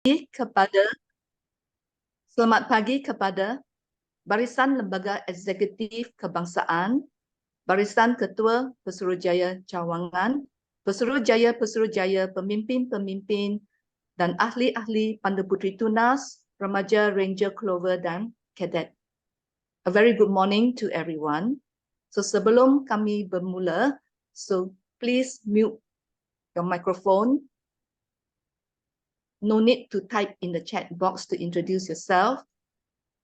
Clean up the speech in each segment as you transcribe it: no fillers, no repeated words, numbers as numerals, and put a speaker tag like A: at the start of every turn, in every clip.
A: kepada Selamat pagi kepada Barisan Lembaga Eksekutif Kebangsaan, Barisan Ketua Pesuruhjaya Cawangan, Pesuruhjaya-Pesuruhjaya Pemimpin-Pemimpin dan ahli-ahli Pandu Puteri Tunas, Remaja Ranger Clover dan Cadet. A very good morning to everyone. So sebelum kami bermula, so please mute your microphone. No need to type in the chat box to introduce yourself.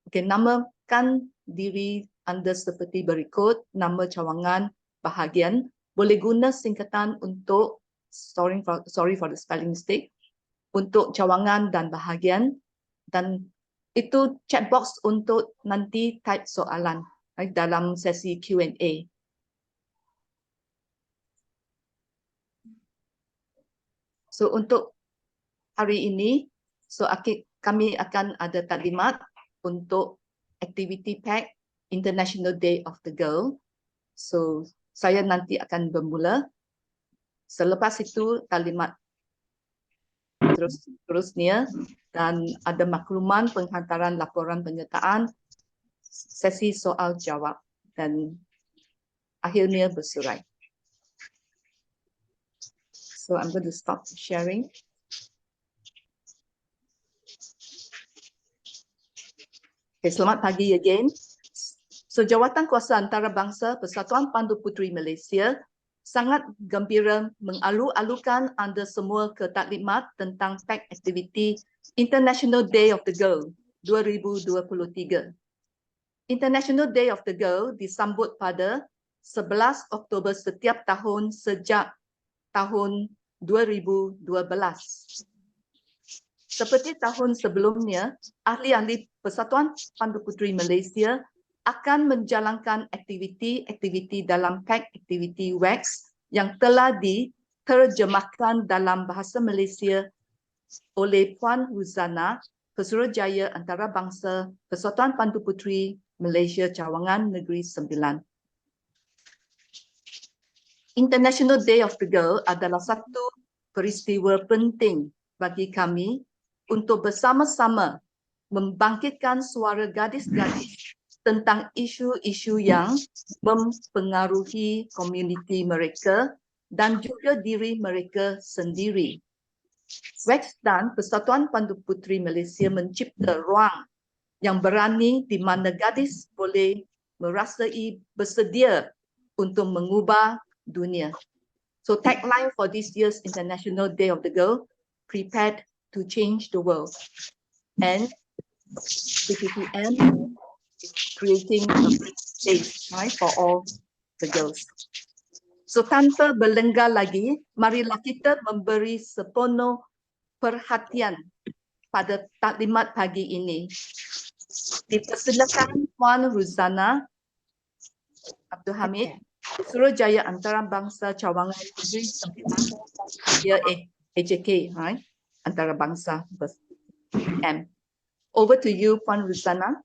A: Okay, namakan diri anda seperti berikut, nama cawangan bahagian. Boleh guna singkatan untuk, sorry for the spelling mistake, untuk cawangan dan bahagian. Dan itu chat box untuk nanti type soalan dalam sesi Q&A. So untuk hari ini, so kami akan ada taklimat untuk activity pack International Day of the Girl. So saya nanti akan bermula. Selepas itu taklimat terusnya dan ada makluman penghantaran laporan penyertaan, sesi soal jawab dan akhirnya bersurai. So I'm going to stop sharing. Okay, selamat pagi again. So, Jawatan Kuasa Antarabangsa Persatuan Pandu Puteri Malaysia sangat gembira mengalu-alukan anda semua ke taklimat tentang PAC Activity International Day of the Girl 2023. International Day of the Girl disambut pada 11 Oktober setiap tahun sejak tahun 2012. Seperti tahun sebelumnya, ahli-ahli Persatuan Pandu Puteri Malaysia akan menjalankan aktiviti-aktiviti dalam PAC Activity WAX yang telah diterjemahkan dalam bahasa Malaysia oleh Puan Ruzana, Pesuruhjaya Antarabangsa Persatuan Pandu Puteri Malaysia Cawangan Negeri Sembilan. International Day of the Girl adalah satu peristiwa penting bagi kami untuk bersama-sama membangkitkan suara gadis-gadis tentang isu-isu yang mempengaruhi komuniti mereka dan juga diri mereka sendiri. WAX dan Persatuan Pandu Puteri Malaysia mencipta ruang yang berani di mana gadis boleh merasai bersedia untuk mengubah dunia. So tagline for this year's International Day of the Girl, prepared to change the world. And PPPM is creating a space, right, for all the girls. So tanpa berlengah lagi, marilah kita memberi sepenuh perhatian pada taklimat pagi ini. Dipersilakan Puan Ruzana Abdul Hamid, Pesuruhjaya Antarabangsa Cawangan Negeri Sembilan, dia AJK, right? Antarabangsa M. Over to you, Puan Ruzana.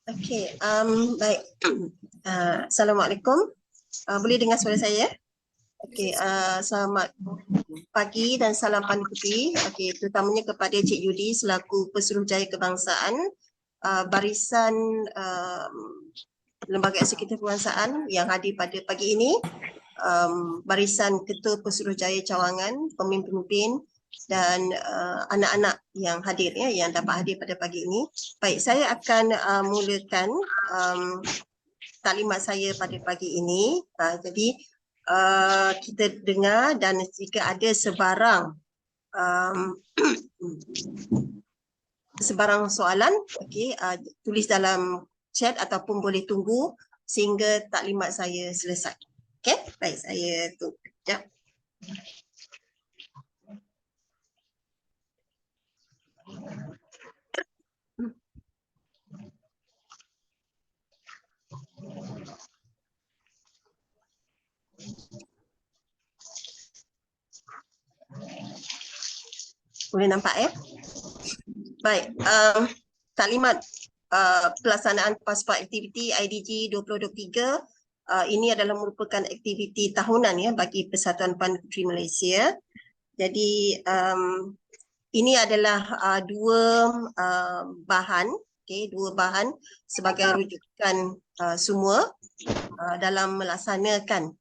B: Okay, baik. Assalamualaikum. Boleh dengar suara saya? Okay, selamat pagi dan salam Pandu Puteri. Okay, terutamanya kepada Cik Yudi selaku Pesuruhjaya Kebangsaan, Barisan Lembaga Eksekutif Kebangsaan yang hadir pada pagi ini, Barisan Ketua Pesuruhjaya Cawangan, pemimpin-pemimpin dan anak-anak yang hadir, ya, yang dapat hadir pada pagi ini. Baik, saya akan mulakan taklimat saya pada pagi ini. Jadi kita dengar dan jika ada sebarang soalan, okay, tulis dalam chat ataupun boleh tunggu sehingga taklimat saya selesai. Okay, baik, saya tunggu sekejap. Boleh nampak, ya? Baik, taklimat pelaksanaan Passport Aktiviti IDG 2023 ini adalah merupakan aktiviti tahunan, ya, bagi Persatuan Pandu Puteri Malaysia. Jadi ini adalah dua bahan, dua bahan sebagai rujukan semua dalam melaksanakan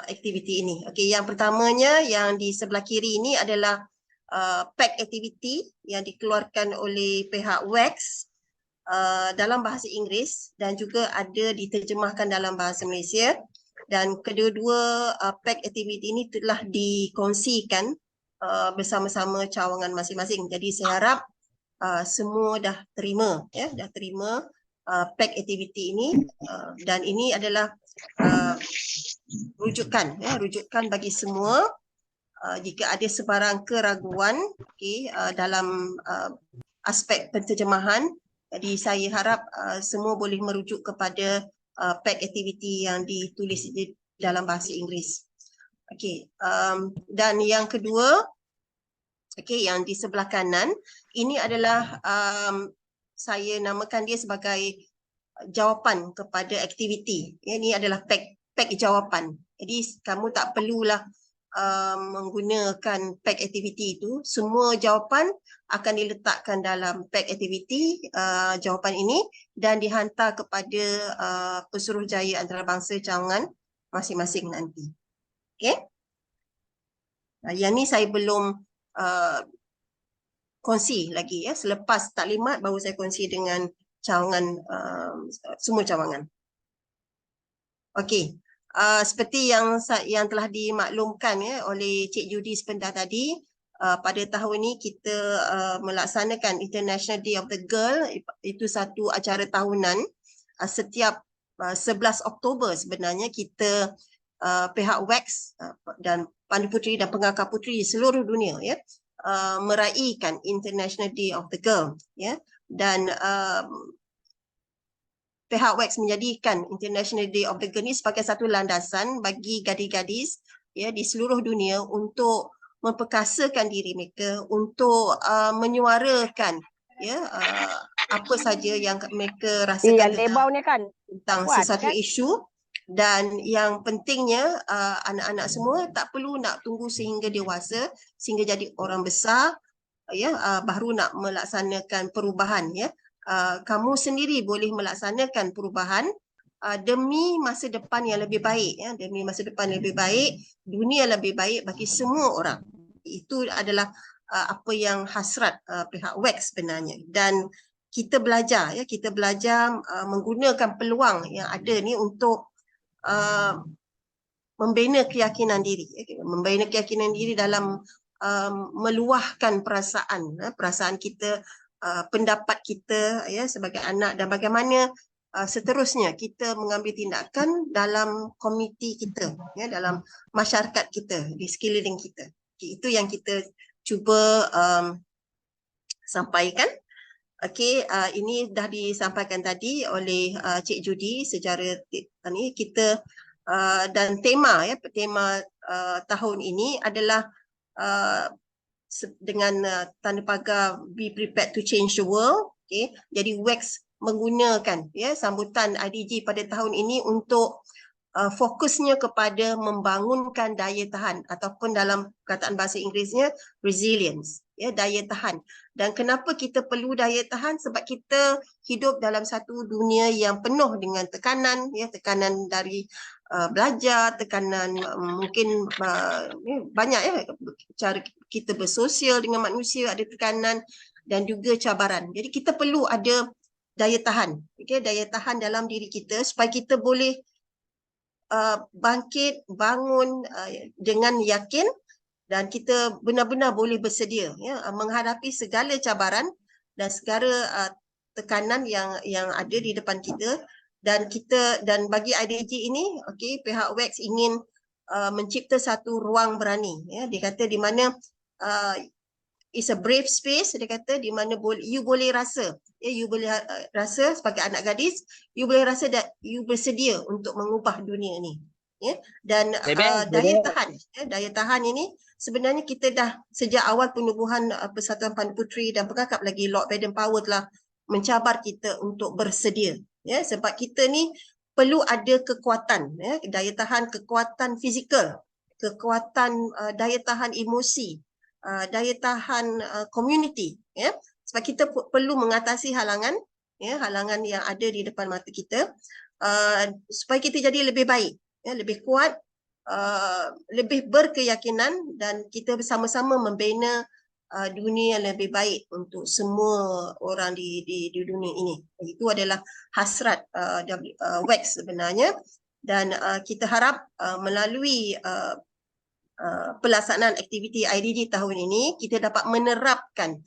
B: aktiviti ini. Yang pertamanya yang di sebelah kiri ini adalah pack activity yang dikeluarkan oleh pihak WEX dalam bahasa Inggeris dan juga ada diterjemahkan dalam bahasa Malaysia, dan kedua-dua pack activity ini telah dikongsikan bersama-sama cawangan masing-masing. Jadi saya harap semua dah terima pack activity ini, dan ini adalah rujukan bagi semua jika ada sebarang keraguan dalam aspek penterjemahan. Jadi saya harap semua boleh merujuk kepada pack activity yang ditulis di dalam bahasa Inggeris. Dan yang kedua, yang di sebelah kanan, ini adalah saya namakan dia sebagai jawapan kepada aktiviti. Ini adalah pack jawapan. Jadi kamu tak perlulah menggunakan pack activity itu. Semua jawapan akan diletakkan dalam pack activity jawapan ini dan dihantar kepada Pesuruhjaya Antarabangsa cawangan masing-masing nanti. Yang ni saya belum kongsi lagi ya. Selepas taklimat baru saya kongsi dengan cawangan, semua cawangan. Seperti yang telah dimaklumkan oleh Cik Judy sebentar tadi, pada tahun ini kita melaksanakan International Day of the Girl. Itu satu acara tahunan. Setiap 11 Oktober sebenarnya kita pihak WEX dan Pandu Puteri dan Pengakar Puteri di seluruh dunia meraihkan International Day of the Girl dan pihak WEX menjadikan International Day of the Girl ini sebagai satu landasan bagi gadis-gadis di seluruh dunia untuk memperkasakan diri mereka, untuk menyuarakan apa saja yang mereka rasakan tentang sesuatu isu. Dan yang pentingnya anak-anak semua tak perlu nak tunggu sehingga dewasa, sehingga jadi orang besar baru nak melaksanakan perubahan. Kamu sendiri boleh melaksanakan perubahan demi masa depan yang lebih baik, demi masa depan lebih baik, dunia lebih baik bagi semua orang. Itu adalah apa yang hasrat pihak WEX sebenarnya. Dan kita belajar menggunakan peluang yang ada ni untuk membina keyakinan diri, dalam meluahkan perasaan kita, pendapat kita sebagai anak, dan bagaimana seterusnya kita mengambil tindakan dalam komuniti kita, dalam masyarakat kita, di sekeliling kita. Itu yang kita cuba sampaikan. Ini dah disampaikan tadi oleh Cik Judy secara ni kita dan tema tahun ini adalah dengan tanda pagar Be Prepared to Change the World. Jadi WEX menggunakan sambutan IDG pada tahun ini untuk fokusnya kepada membangunkan daya tahan, ataupun dalam perkataan bahasa Inggerisnya resilience, daya tahan. Dan kenapa kita perlu daya tahan? Sebab kita hidup dalam satu dunia yang penuh dengan tekanan, tekanan dari belajar, tekanan mungkin banyak cara kita bersosial dengan manusia, ada tekanan dan juga cabaran. Jadi kita perlu ada daya tahan, daya tahan dalam diri kita supaya kita boleh bangkit, bangun dengan yakin, dan kita benar-benar boleh bersedia menghadapi segala cabaran dan segala tekanan yang ada di depan kita. Dan bagi IDG ini, pihak WEX ingin mencipta satu ruang berani. Dia kata di mana it's a brave space, dia kata di mana you boleh rasa, you boleh rasa sebagai anak gadis, you boleh rasa that you bersedia untuk mengubah dunia ni. Dan daya tahan ini sebenarnya kita dah sejak awal penubuhan Persatuan Pandu Puteri dan Pengakap lagi Lord Baden-Powell telah mencabar kita untuk bersedia. Sebab kita ni perlu ada kekuatan, daya tahan, kekuatan fizikal, kekuatan daya tahan emosi, daya tahan community, ya. Sebab kita perlu mengatasi halangan, ya, halangan yang ada di depan mata kita, supaya kita jadi lebih baik, ya, lebih kuat, lebih berkeyakinan, dan kita bersama-sama membina dunia yang lebih baik untuk semua orang di dunia ini. Itu adalah hasrat WEX sebenarnya, dan kita harap melalui pelaksanaan aktiviti IDG tahun ini kita dapat menerapkan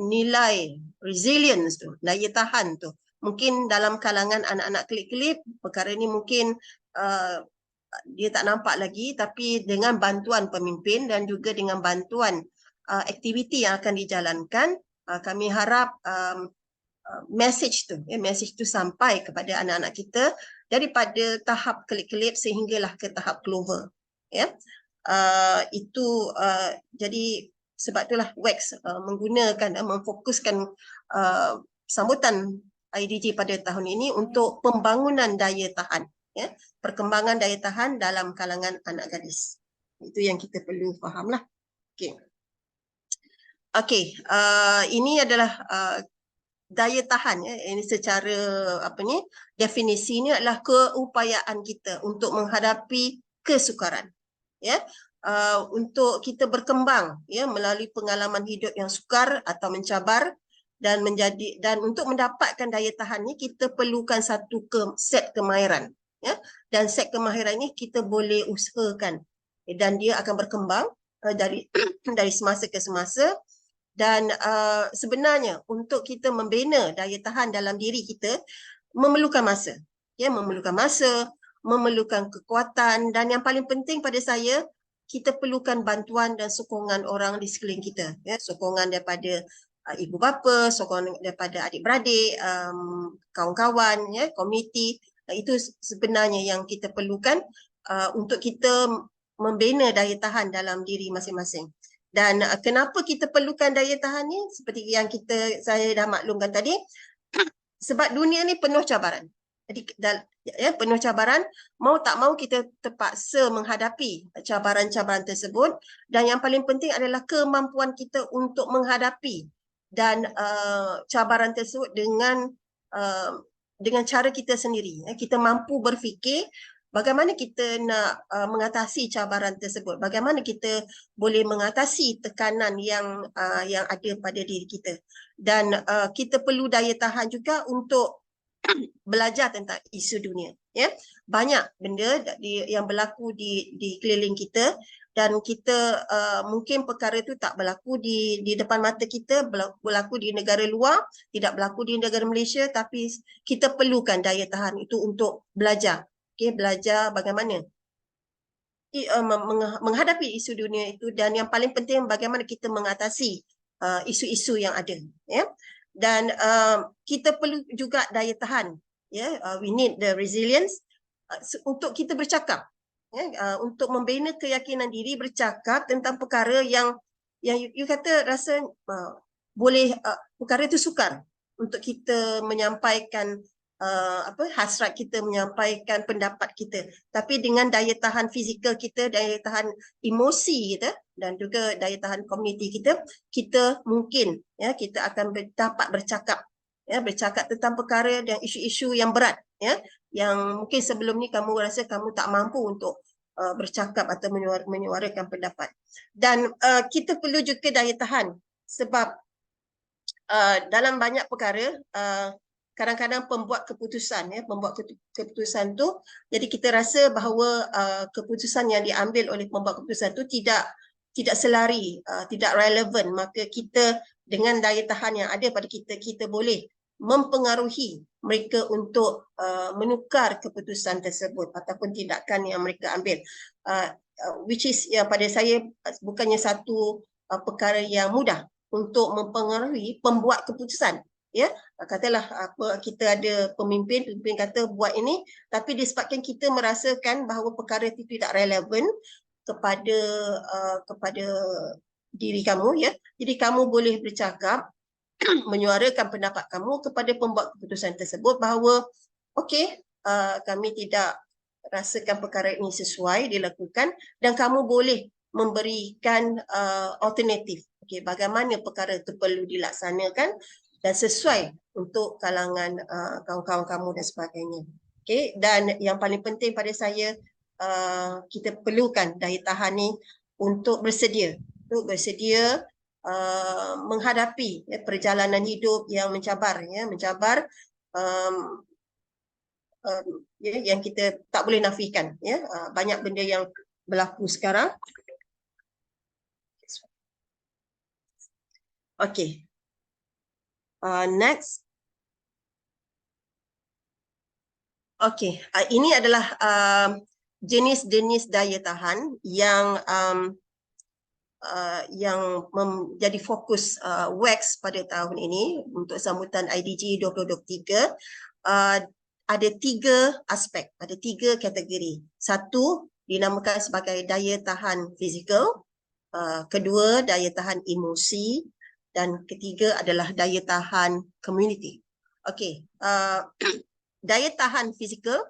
B: nilai resilience tu, daya tahan tu. Mungkin dalam kalangan anak-anak kelip-kelip perkara ini mungkin dia tak nampak lagi, tapi dengan bantuan pemimpin dan juga dengan bantuan aktiviti yang akan dijalankan, kami harap message tu sampai kepada anak-anak kita daripada tahap kelip-kelip sehinggalah ke tahap global, ya. Jadi sebab itulah WEX menggunakan memfokuskan sambutan IDG pada tahun ini untuk pembangunan daya tahan, ya, perkembangan daya tahan dalam kalangan anak gadis. Itu yang kita perlu fahamlah. Okey, ini adalah daya tahan, ya. Ini secara definisi ini adalah keupayaan kita untuk menghadapi kesukaran, ya, untuk kita berkembang, ya, melalui pengalaman hidup yang sukar atau mencabar, dan untuk mendapatkan daya tahan ni kita perlukan satu set kemahiran, ya, dan set kemahiran ini kita boleh usahakan, dan dia akan berkembang dari semasa ke semasa. Dan sebenarnya untuk kita membina daya tahan dalam diri kita memerlukan masa, ya, memerlukan kekuatan, dan yang paling penting pada saya, kita perlukan bantuan dan sokongan orang di sekeliling kita, ya, sokongan daripada ibu bapa, sokongan daripada adik-beradik, kawan-kawan, ya, komuniti. Itu sebenarnya yang kita perlukan untuk kita membina daya tahan dalam diri masing-masing. Dan kenapa kita perlukan daya tahan ni? Seperti yang saya dah maklumkan tadi, sebab dunia ni penuh cabaran. Jadi ya, penuh cabaran, mau tak mau kita terpaksa menghadapi cabaran-cabaran tersebut, dan yang paling penting adalah kemampuan kita untuk menghadapi dan cabaran tersebut dengan cara kita sendiri. Kita mampu berfikir bagaimana kita nak mengatasi cabaran tersebut, bagaimana kita boleh mengatasi tekanan yang ada pada diri kita, dan kita perlu daya tahan juga untuk belajar tentang isu dunia, ya. Banyak benda yang berlaku di keliling kita, dan kita mungkin perkara itu tak berlaku di depan mata kita, berlaku di negara luar, tidak berlaku di negara Malaysia, tapi kita perlukan daya tahan itu untuk belajar, belajar bagaimana menghadapi isu dunia itu, dan yang paling penting bagaimana kita mengatasi isu-isu yang ada, ya. Dan kita perlu juga daya tahan, ya. We need the resilience untuk kita bercakap, ya, untuk membina keyakinan diri, bercakap tentang perkara yang you kata rasa boleh, perkara itu sukar untuk kita menyampaikan hasrat kita, menyampaikan pendapat kita, tapi dengan daya tahan fizikal kita, daya tahan emosi kita, dan juga daya tahan komuniti kita mungkin, ya, kita akan dapat bercakap, ya, bercakap tentang perkara dan isu-isu yang berat, ya, yang mungkin sebelum ni kamu rasa kamu tak mampu untuk bercakap atau menyuarakan pendapat. Dan kita perlu juga daya tahan sebab dalam banyak perkara kadang-kadang pembuat keputusan, ya, keputusan tu, jadi kita rasa bahawa keputusan yang diambil oleh pembuat keputusan tu tidak selari, tidak relevan, maka kita dengan daya tahan yang ada pada kita boleh mempengaruhi mereka untuk menukar keputusan tersebut ataupun tindakan yang mereka ambil, which is, ya, pada saya bukannya satu perkara yang mudah untuk mempengaruhi pembuat keputusan, ya. Katalah kita ada pemimpin kata buat ini, tapi disebabkan kita merasakan bahawa perkara itu tidak relevan kepada diri kamu, ya, jadi kamu boleh bercakap menyuarakan pendapat kamu kepada pembuat keputusan tersebut bahawa okey, kami tidak rasakan perkara ini sesuai dilakukan, dan kamu boleh memberikan alternatif. Okey, bagaimana perkara itu perlu dilaksanakan dan sesuai untuk kalangan kawan-kawan kamu dan sebagainya. Okey, dan yang paling penting pada saya, kita perlukan daya tahan ni untuk bersedia menghadapi perjalanan hidup yang mencabar, yang kita tak boleh nafikan, banyak benda yang berlaku sekarang. Okey, next. Okey, ini adalah jenis-jenis daya tahan yang menjadi fokus WAX pada tahun ini untuk sambutan IDG 2023. Ada 3 aspek, ada 3 kategori. Satu dinamakan sebagai daya tahan fizikal, kedua daya tahan emosi, dan ketiga adalah daya tahan community. Okey, daya tahan fizikal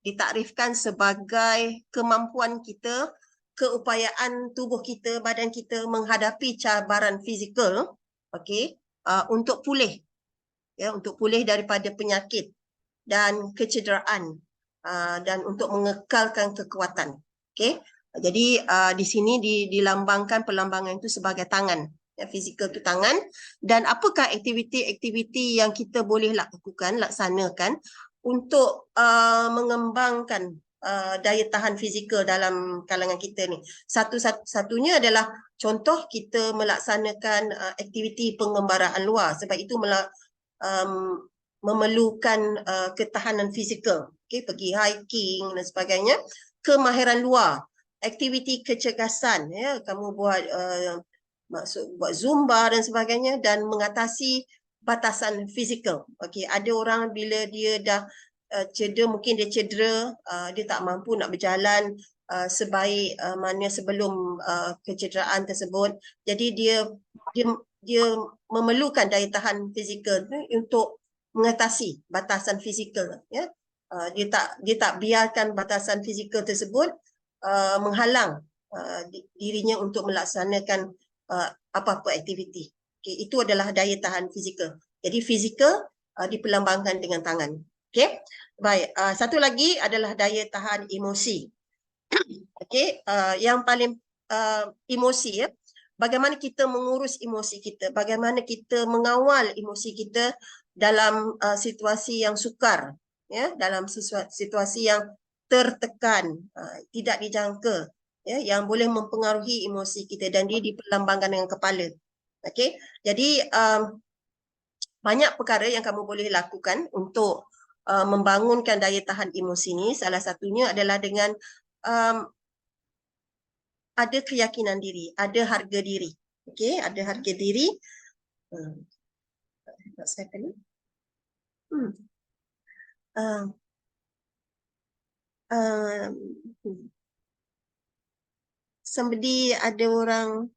B: ditakrifkan sebagai kemampuan kita, keupayaan tubuh kita, badan kita menghadapi cabaran fizikal, okey, untuk pulih, untuk pulih daripada penyakit dan kecederaan, dan untuk mengekalkan kekuatan. Okey, jadi di sini dilambangkan perlambangan itu sebagai tangan. Fizikal itu tangan. Dan apakah aktiviti-aktiviti yang kita boleh laksanakan untuk mengembangkan daya tahan fizikal dalam kalangan kita ni. Satunya adalah contoh kita melaksanakan aktiviti pengembaraan luar, sebab itu memerlukan ketahanan fizikal. Okay, pergi hiking dan sebagainya. Kemahiran luar, aktiviti kecergasan, kamu buat buat zumba dan sebagainya, dan mengatasi batasan fizikal. Okey, ada orang bila dia dah cedera, mungkin dia cedera, dia tak mampu nak berjalan sebaik mana sebelum kecederaan tersebut. Jadi dia memerlukan daya tahan fizikal untuk mengatasi batasan fizikal. Dia tak biarkan batasan fizikal tersebut menghalang dirinya untuk melaksanakan apa-apa aktiviti. Okay, itu adalah daya tahan fizikal. Jadi fizikal diperlambangkan dengan tangan. Okay, baik. Satu lagi adalah daya tahan emosi. Okay, yang paling emosi, bagaimana kita mengurus emosi kita, bagaimana kita mengawal emosi kita dalam situasi yang sukar, dalam situasi yang tertekan, tidak dijangka, yang boleh mempengaruhi emosi kita, dan dia diperlambangkan dengan kepala. Okey, jadi banyak perkara yang kamu boleh lakukan untuk membangunkan daya tahan emosi ni. Salah satunya adalah dengan ada keyakinan diri, ada harga diri. Okey, ada harga diri. Saya tadi. Somebody, ada orang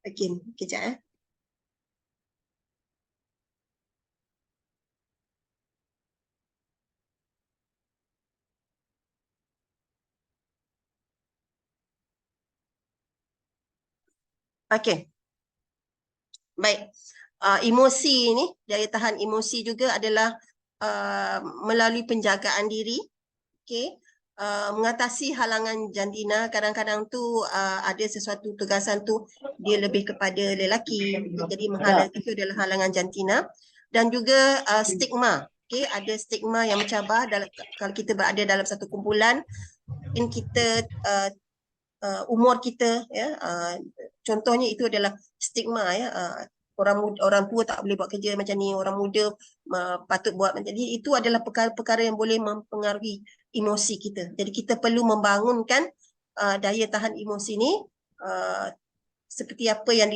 B: again, kejap Okey. Baik. Emosi ni, daya tahan emosi juga adalah melalui penjagaan diri. Okey. Mengatasi halangan jantina. Kadang-kadang tu ada sesuatu tugasan tu dia lebih kepada lelaki. Jadi menghalang itu adalah halangan jantina. Dan juga stigma. Okey, ada stigma yang mencabar kalau kita berada dalam satu kumpulan, mungkin kita umur kita, contohnya itu adalah stigma, orang tua tak boleh buat kerja macam ni, orang muda patut buat macam ni. Itu adalah perkara-perkara yang boleh mempengaruhi emosi kita. Jadi kita perlu membangunkan daya tahan emosi ni seperti apa yang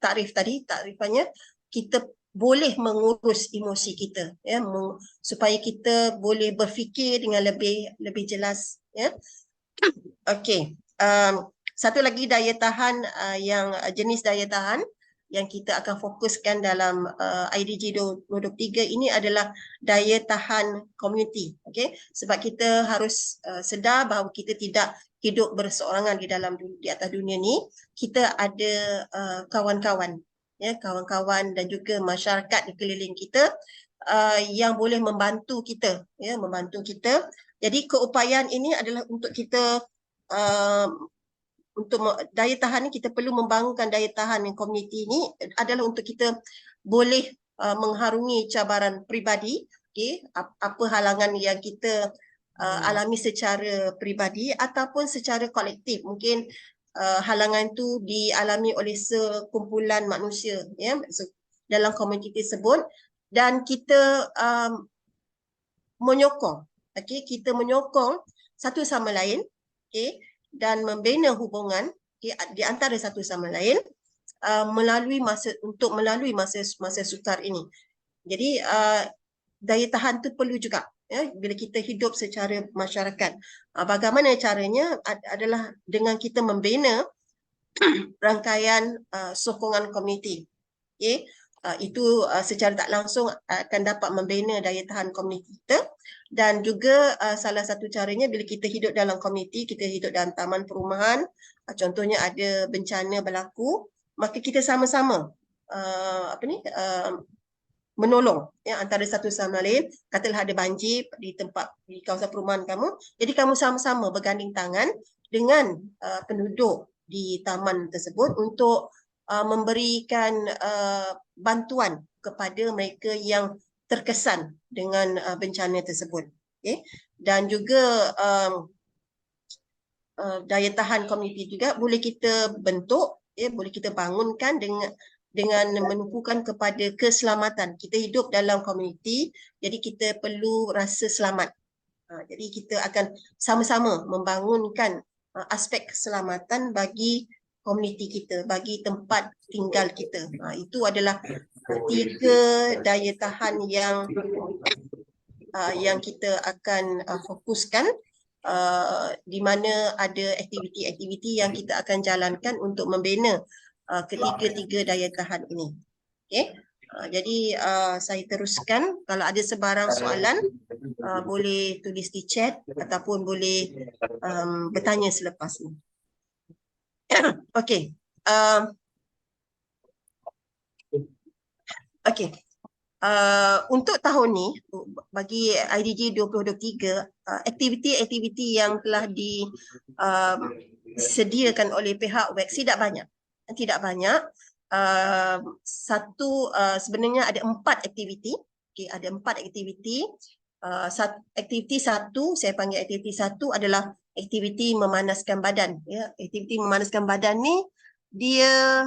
B: takrifannya, kita boleh mengurus emosi kita, supaya kita boleh berfikir dengan lebih jelas, Okey. Satu lagi daya tahan yang jenis daya tahan yang kita akan fokuskan dalam IDG 2023 ini adalah daya tahan komuniti. Okay? Sebab kita harus sedar bahawa kita tidak hidup berseorangan di atas dunia ni. Kita ada kawan-kawan, ya, kawan-kawan dan juga masyarakat di keliling kita yang boleh membantu kita, ya, membantu kita. Jadi keupayaan ini adalah untuk kita untuk daya tahan ni, kita perlu membangunkan daya tahan komuniti ni adalah untuk kita boleh mengharungi cabaran peribadi, okay? Apa halangan yang kita alami secara peribadi ataupun secara kolektif. Mungkin halangan tu dialami oleh sekumpulan manusia, ya, dalam komuniti tersebut, dan kita menyokong, okay? Kita menyokong satu sama lain, okay? Dan membina hubungan di antara satu sama lain melalui masa sukar ini. Jadi daya tahan tu perlu juga, ya, bila kita hidup secara masyarakat. Bagaimana caranya adalah dengan kita membina rangkaian sokongan komuniti. Okay? Itu secara tak langsung akan dapat membina daya tahan komuniti kita. Dan juga salah satu caranya bila kita hidup dalam komuniti, kita hidup dalam taman perumahan, contohnya ada bencana berlaku, maka kita sama-sama menolong, ya, antara satu sama lain. Katalah ada banjir di kawasan perumahan kamu, jadi kamu sama-sama berganding tangan dengan penduduk di taman tersebut untuk memberikan bantuan kepada mereka yang terkesan dengan bencana tersebut. Okay? Dan juga daya tahan komuniti juga boleh kita bentuk, ya, boleh kita bangunkan dengan menumpukan kepada keselamatan. Kita hidup dalam komuniti, jadi kita perlu rasa selamat. Jadi kita akan sama-sama membangunkan aspek keselamatan bagi komuniti kita, bagi tempat tinggal kita. Itu adalah 3 daya tahan yang kita akan fokuskan, di mana ada aktiviti-aktiviti yang kita akan jalankan untuk membina ketiga-tiga daya tahan ini. Okay? Jadi saya teruskan. Kalau ada sebarang soalan, boleh tulis di chat ataupun boleh bertanya selepas ini. Okey. Okey. Untuk tahun ni, bagi IDG 2023, aktiviti-aktiviti yang telah disediakan oleh pihak WEX tidak banyak. Sebenarnya ada 4 aktiviti. Okay, ada 4 aktiviti. Aktiviti 1, saya panggil aktiviti 1 adalah aktiviti memanaskan badan. Ya, aktiviti memanaskan badan ni dia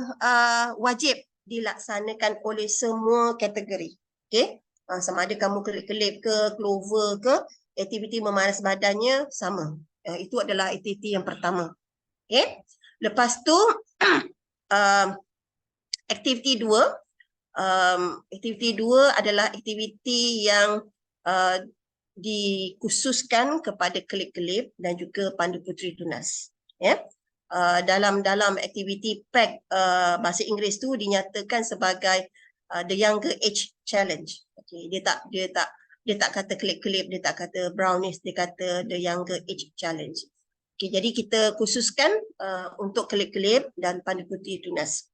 B: wajib dilaksanakan oleh semua kategori. Okay? Sama ada kamu kelip-kelip ke, clover ke, aktiviti memanas badannya sama. Itu adalah aktiviti yang pertama. Okay? Lepas tu aktiviti 2. Aktiviti 2 adalah aktiviti yang dikhususkan kepada kelip-kelip dan juga pandu puteri tunas. Ya. Dalam aktiviti PAC bahasa Inggeris tu dinyatakan sebagai the younger age challenge. Okay. Dia tak kata kelip-kelip, dia tak kata brownies, dia kata the younger age challenge. Okay, jadi kita khususkan untuk kelip-kelip dan pandu puteri tunas.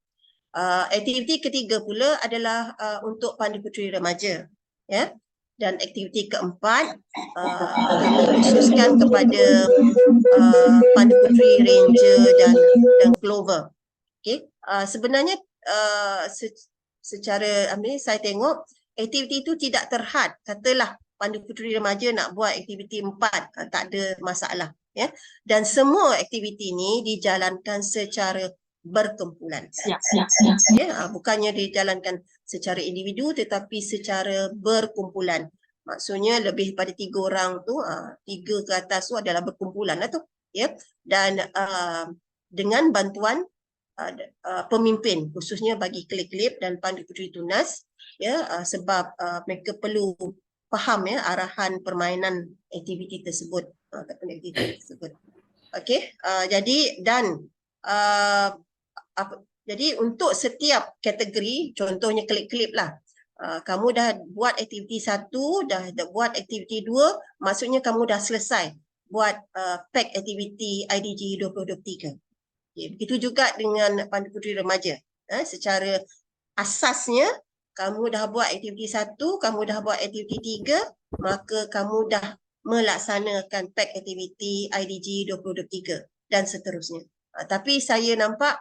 B: Aktiviti ketiga pula adalah untuk pandu puteri remaja. Ya. Dan aktiviti keempat dikhususkan kepada pandu puteri, ranger dan clover. Okay. Sebenarnya secara saya tengok aktiviti itu tidak terhad. Katalah pandu puteri remaja nak buat aktiviti 4, tak ada masalah. Ya. Dan semua aktiviti ini dijalankan secara berkumpulan. Ya, bukannya dijalankan secara individu tetapi secara berkumpulan. Maksudnya lebih pada 3 orang tu, 3 ke atas tu adalah berkumpulan lah tu. Ya. Dan dengan bantuan pemimpin, khususnya bagi kelip-kelip dan pandu puteri tunas, ya, sebab mereka perlu faham, ya, arahan permainan aktiviti tersebut. Okey, jadi dan Jadi untuk setiap kategori, contohnya klip-klip lah. Kamu dah buat aktiviti 1, dah buat aktiviti 2, maksudnya kamu dah selesai buat pack aktiviti IDG 2023. Okay. Begitu juga dengan Pandu Puteri Remaja. Secara asasnya, kamu dah buat aktiviti 1, kamu dah buat aktiviti 3, maka kamu dah melaksanakan pack aktiviti IDG 2023 dan seterusnya. Tapi saya nampak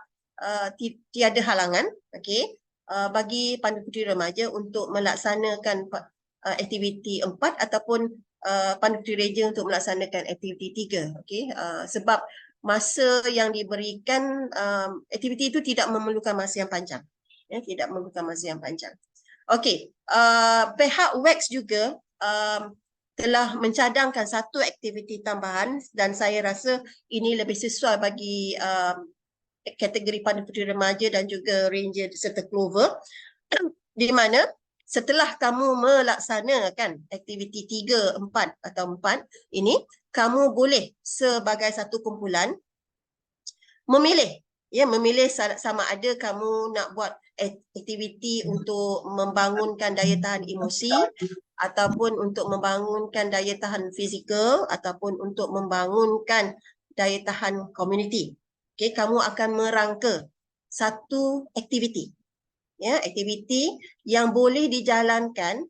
B: tiada halangan, okey, bagi Pandu Puteri Remaja untuk melaksanakan aktiviti 4 ataupun Pandu Puteri Reja untuk melaksanakan aktiviti 3, okey, sebab masa yang diberikan, aktiviti itu tidak memerlukan masa yang panjang, tidak memerlukan masa yang panjang. Okey, pihak WEX juga telah mencadangkan satu aktiviti tambahan dan saya rasa ini lebih sesuai bagi kategori Pandu Puteri Remaja dan juga Ranger serta Clover, di mana setelah kamu melaksanakan aktiviti 3, 4 atau 4 ini, kamu boleh sebagai satu kumpulan memilih, memilih sama ada kamu nak buat aktiviti untuk membangunkan daya tahan emosi ataupun untuk membangunkan daya tahan fizikal ataupun untuk membangunkan daya tahan komuniti. Okay, kamu akan merangka satu aktiviti, aktiviti yang boleh dijalankan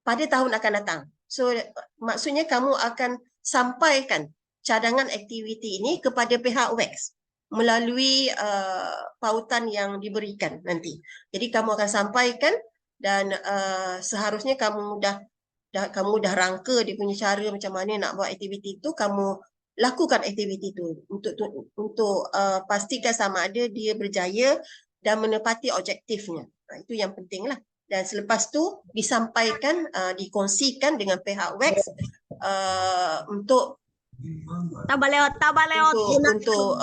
B: pada tahun akan datang. So maksudnya kamu akan sampaikan cadangan aktiviti ini kepada pihak WEX melalui pautan yang diberikan nanti. Jadi kamu akan sampaikan dan seharusnya kamu dah rangka dia punya cara macam mana nak buat aktiviti itu, kamu lakukan aktiviti itu untuk pastikan sama ada dia berjaya dan menepati objektifnya. Itu yang penting lah. Dan selepas tu disampaikan, dikongsikan dengan pihak WEX untuk untuk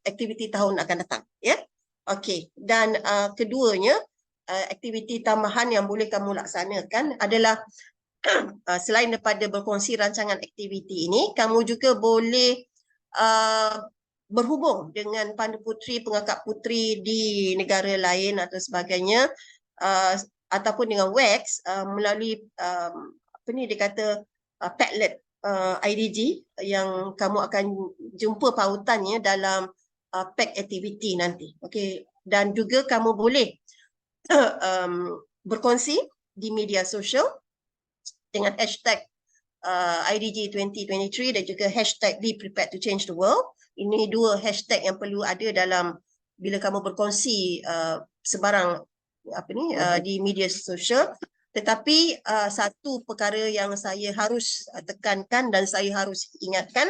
B: aktiviti tahun akan datang, ya. Okey, dan keduanya, aktiviti tambahan yang boleh kamu laksanakan adalah selain daripada berkongsi rancangan aktiviti ini, kamu juga boleh berhubung dengan Pandu Puteri, pengakap puteri di negara lain atau sebagainya, ataupun dengan WEX melalui apa ni dia kata Padlet IDG yang kamu akan jumpa pautannya dalam pack aktiviti nanti. Okey, dan juga kamu boleh berkongsi di media sosial dengan hashtag IDG 2023 dan juga hashtag Be Prepared to Change the World. Ini dua hashtag yang perlu ada dalam bila kamu berkongsi sebarang apa ni di media sosial. Tetapi satu perkara yang saya harus tekankan dan saya harus ingatkan,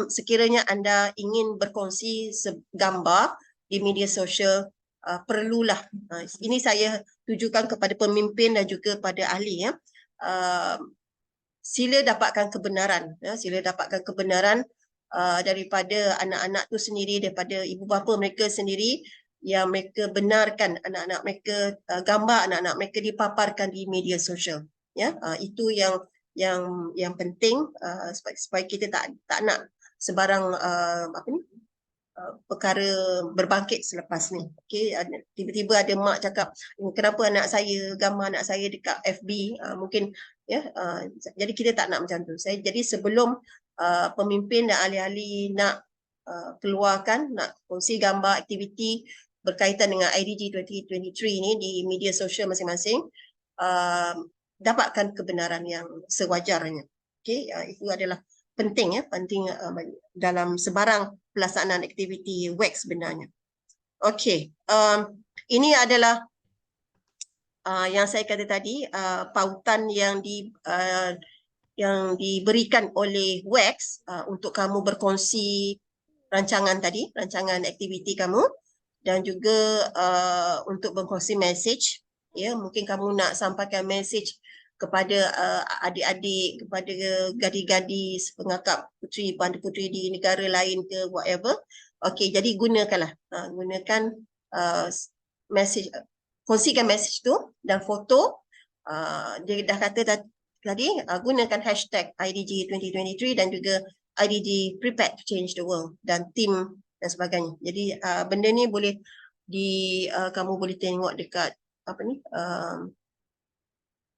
B: sekiranya anda ingin berkongsi gambar di media sosial, perlulah, ini saya tujukan kepada pemimpin dan juga pada ahli, sila dapatkan kebenaran, sila dapatkan kebenaran daripada anak-anak tu sendiri, daripada ibu bapa mereka sendiri, yang mereka benarkan anak-anak mereka, gambar anak-anak mereka dipaparkan di media sosial, itu yang penting, supaya kita tak nak sebarang apa ni perkara berbangkit selepas ni. Okey, tiba-tiba ada mak cakap, kenapa anak saya, gambar anak saya dekat FB, mungkin jadi kita tak nak macam tu. Jadi sebelum pemimpin dan ahli-ahli nak keluarkan, nak kongsi gambar aktiviti berkaitan dengan IDG 2023 ini di media sosial masing-masing, dapatkan kebenaran yang sewajarnya. Okey, itu adalah penting, penting dalam sebarang pelaksanaan aktiviti WEX sebenarnya. Okey, ini adalah yang saya kata tadi, pautan yang diberikan oleh WEX untuk kamu berkongsi rancangan tadi, rancangan aktiviti kamu, dan juga untuk berkongsi message, mungkin kamu nak sampaikan message kepada adik-adik, kepada gadis-gadis pengakap puteri, Pandu Puteri di negara lain ke whatever. Okey, jadi gunakanlah, gunakan message, kongsikan message tu dan foto. Dia dah kata tadi, gunakan hashtag IDG 2023 dan juga IDG Prepared to Change the World, dan tim dan sebagainya. Jadi benda ni boleh kamu boleh tengok dekat apa ni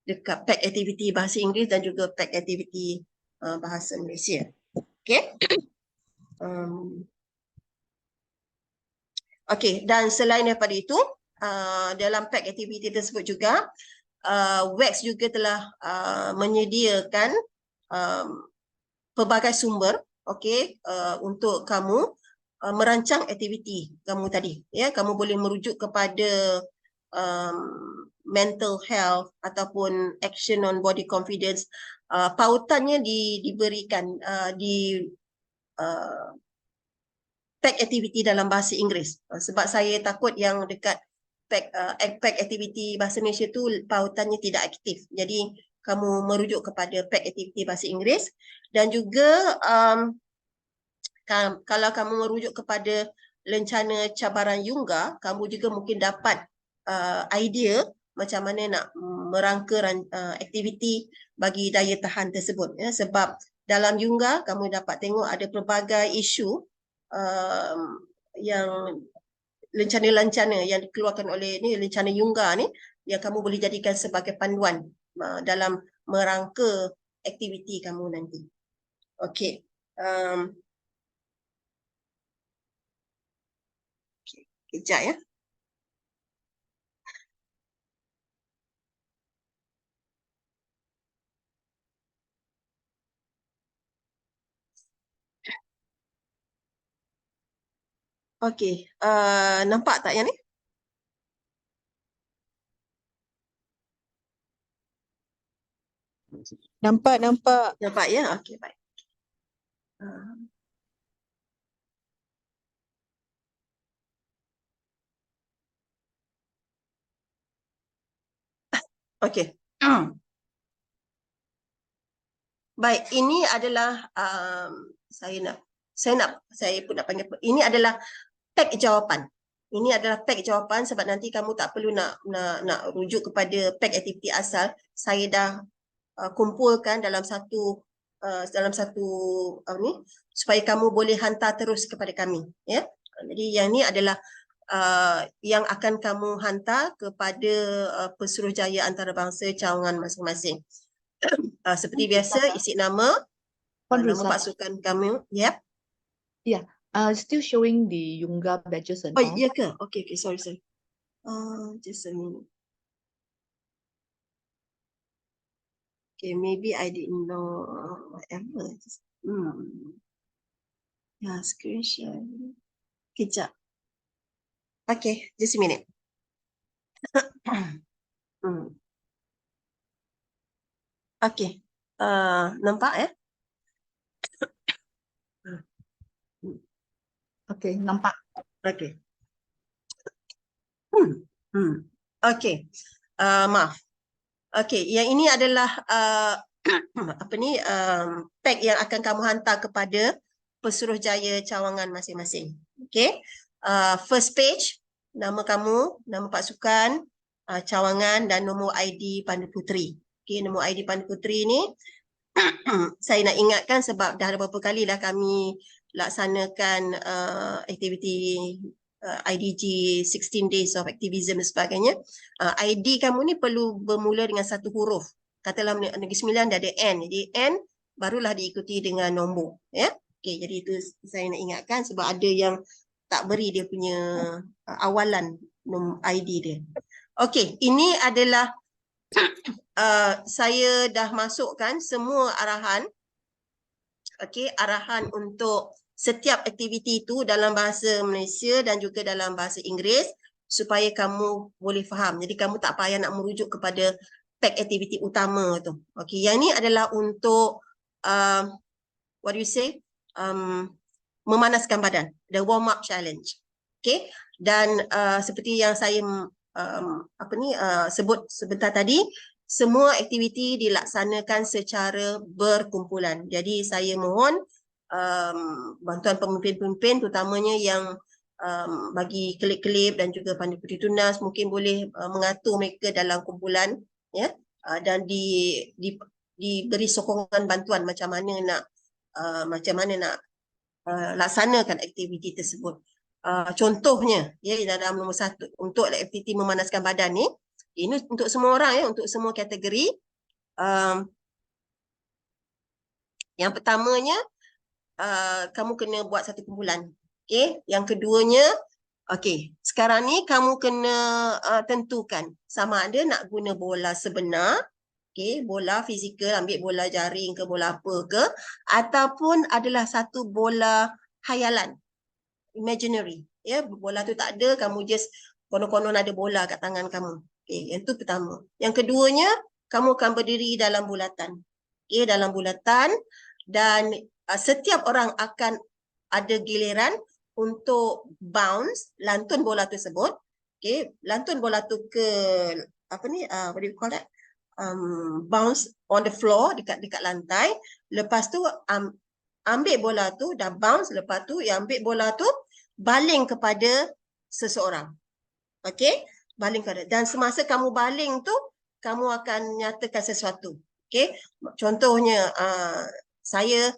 B: dekat pack aktiviti bahasa Inggeris dan juga pack aktiviti bahasa Malaysia. Okay. Okay, dan selain daripada itu, dalam pack aktiviti tersebut juga, WEX juga telah menyediakan pelbagai sumber, okay, untuk kamu merancang aktiviti kamu tadi. Ya, kamu boleh merujuk kepada mental health ataupun action on body confidence. Pautannya diberikan di pack aktiviti dalam bahasa Inggeris. Sebab saya takut yang dekat pack aktiviti bahasa Malaysia tu pautannya tidak aktif. Jadi kamu merujuk kepada pack aktiviti bahasa Inggeris, dan juga kalau kamu merujuk kepada lencana cabaran Yungga, kamu juga mungkin dapat idea macam mana nak merangka aktiviti bagi daya tahan tersebut. Ya. Sebab dalam Yungga kamu dapat tengok ada pelbagai isu yang lencana-lencana yang dikeluarkan oleh ni, lencana Yungga ni, yang kamu boleh jadikan sebagai panduan dalam merangka aktiviti kamu nanti. Okey. Kejap ya. Okey, nampak tak yang ni?
C: Nampak.
B: Nampak ya? Okey, baik. Okey. Baik, ini adalah saya pun nak panggil, ini adalah pack jawapan. Ini adalah pack jawapan sebab nanti kamu tak perlu nak rujuk kepada pack aktiviti asal. Saya dah kumpulkan dalam satu ni supaya kamu boleh hantar terus kepada kami, ya. Jadi yang ni adalah yang akan kamu hantar kepada Pesuruhjaya Antarabangsa cawangan masing-masing. Seperti biasa, isi nama, nama pasukan kamu, ya.
A: Still showing the Yungga badges and
B: Oh,
A: all.
B: ya ke? Okay, sorry. Just a minute. Okay, maybe I didn't know whatever. Ya, screen share. Kejap. Okay, just a minute. Okay, nampak ya?
A: Okay, nampak.
B: Okay. Okay, maaf. Okay, yang ini adalah apa ni pack yang akan kamu hantar kepada Pesuruhjaya cawangan masing-masing. Okay, first page, nama kamu, nama pasukan, cawangan dan nombor ID Pandu Puteri. Okay, nombor ID Pandu Puteri ni saya nak ingatkan sebab dah ada beberapa kali dah kami laksanakan aktiviti IDG 16 Days of Activism dan sebagainya. ID kamu ni perlu bermula dengan satu huruf. Katalah Negeri Sembilan dah ada N. Jadi N barulah diikuti dengan nombor. Ya? Okay, jadi itu saya nak ingatkan sebab ada yang tak beri dia punya awalan ID dia. Okey, ini adalah saya dah masukkan semua arahan. Okey, arahan untuk setiap aktiviti itu dalam bahasa Malaysia dan juga dalam bahasa Inggeris supaya kamu boleh faham. Jadi kamu tak payah nak merujuk kepada pack aktiviti utama tu. Okey, yang ni adalah untuk what do you say? Memanaskan badan, the warm up challenge. Okey, dan seperti yang saya sebut sebentar tadi, semua aktiviti dilaksanakan secara berkumpulan. Jadi saya mohon bantuan pemimpin-pemimpin terutamanya yang bagi kelip-kelip dan juga Pandu Puteri Tunas mungkin boleh mengatur mereka dalam kumpulan, ya, dan diberi sokongan bantuan macam mana nak laksanakan aktiviti tersebut. Contohnya, ya, dalam nombor 1 untuk aktiviti memanaskan badan ni, ini untuk semua orang, ya, untuk semua kategori. Yang pertamanya, kamu kena buat satu kumpulan. Okay. Yang keduanya, okay, sekarang ni kamu kena tentukan sama ada nak guna bola sebenar, okay, bola fizikal, ambil bola jaring ke bola apa ke, ataupun adalah satu bola khayalan, imaginary. Ya, bola tu tak ada, kamu just konon-konon ada bola kat tangan kamu. Okay, yang tu pertama. Yang keduanya, kamu akan berdiri dalam bulatan. Okay, dalam bulatan, dan setiap orang akan ada giliran untuk bounce, lantun bola tersebut. Okay, lantun bola tu ke apa ni, what do you call that? Bounce on the floor, dekat lantai. Lepas tu ambil bola tu, dah bounce, lepas tu yang ambil bola tu baling kepada seseorang. Okay, baling kepada. Dan semasa kamu baling tu, kamu akan nyatakan sesuatu. Okay, contohnya saya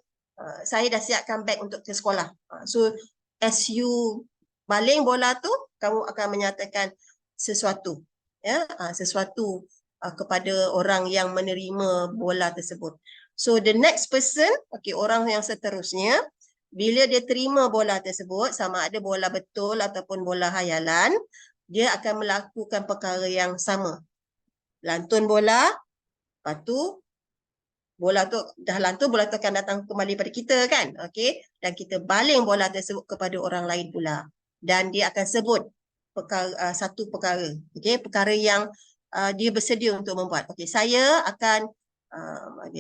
B: dah siapkan beg untuk ke sekolah. So as you baling bola tu, kamu akan menyatakan sesuatu, ya, sesuatu kepada orang yang menerima bola tersebut. So the next person, okay, orang yang seterusnya, bila dia terima bola tersebut, sama ada bola betul ataupun bola khayalan, dia akan melakukan perkara yang sama. Lantun bola, lepas tu bola tu dah lantun, bola tu akan datang kembali pada kita, kan? Okey, dan kita baling bola tersebut kepada orang lain pula. Dan dia akan sebut satu perkara. Okey, perkara yang dia bersedia untuk membuat. Okey, saya akan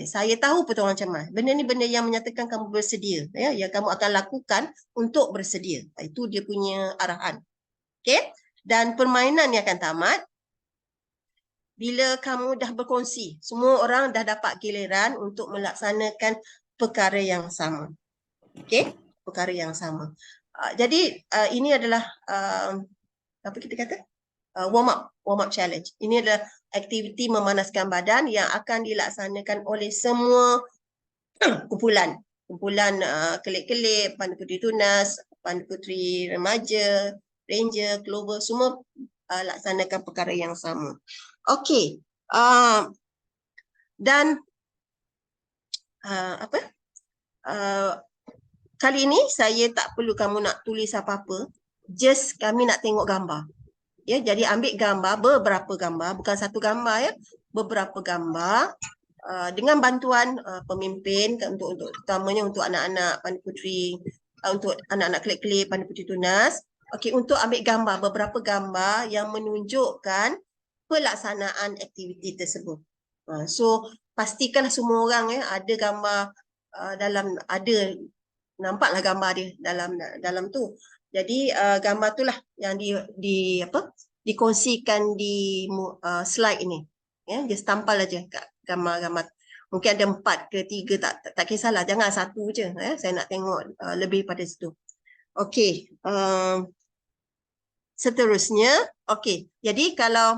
B: saya tahu pertolongan cemas. Benda ni benda yang menyatakan kamu bersedia, ya, yang kamu akan lakukan untuk bersedia. Itu dia punya arahan. Okey, dan permainan ni akan tamat bila kamu dah berkongsi, semua orang dah dapat giliran untuk melaksanakan perkara yang sama. Okey, perkara yang sama. Jadi ini adalah apa kita kata? Warm up challenge. Ini adalah aktiviti memanaskan badan yang akan dilaksanakan oleh semua kumpulan kelip-kelip, Pandu Puteri Tunas, Pandu Puteri Remaja, Ranger, Clover, semua laksanakan perkara yang sama. Okey, dan kali ini saya tak perlu kamu nak tulis apa-apa, just kami nak tengok gambar. Ya, jadi ambil gambar, beberapa gambar, bukan satu gambar, ya, beberapa gambar dengan bantuan pemimpin untuk utamanya untuk anak-anak Pandu Puteri, untuk anak-anak kelip-kelip Pandu Puteri Tunas. Okey, untuk ambil gambar, beberapa gambar yang menunjukkan pelaksanaan aktiviti tersebut. So pastikanlah semua orang, ya, ada gambar nampaklah gambar dia dalam tu. Jadi gambar itulah yang dikongsikan di slide ini. Ya, dia tampal aja kat gambar-gambar. Mungkin ada 4 ke 3, tak kisahlah, jangan satu je, ya. Saya nak tengok lebih pada situ. Okey, seterusnya, okey. Jadi kalau